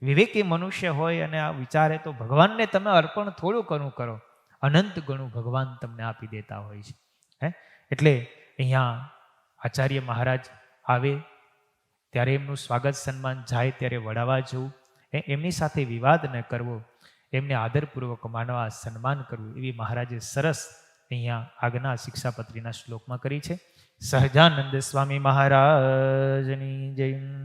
વિવેકી મનુષ્ય હોય અને આ વિચારે તો ભગવાનને તમે અર્પણ થોડું ઘણું કરો, અનંત ગણું ભગવાન તમને આપી દેતા હોય છે. એટલે અહીંયા આચાર્ય મહારાજ આવે ત્યારે એમનું સ્વાગત સન્માન જાય ત્યારે વડાવા જવું, એમની સાથે વિવાદ ન કરવો, એમને આદરપૂર્વક માનવા, સન્માન કરવું, એવી મહારાજે સરસ અહીંયા આજ્ઞા શિક્ષાપત્રીના શ્લોકમાં કરી છે. સહજાનંદ સ્વામી મહારાજની જય.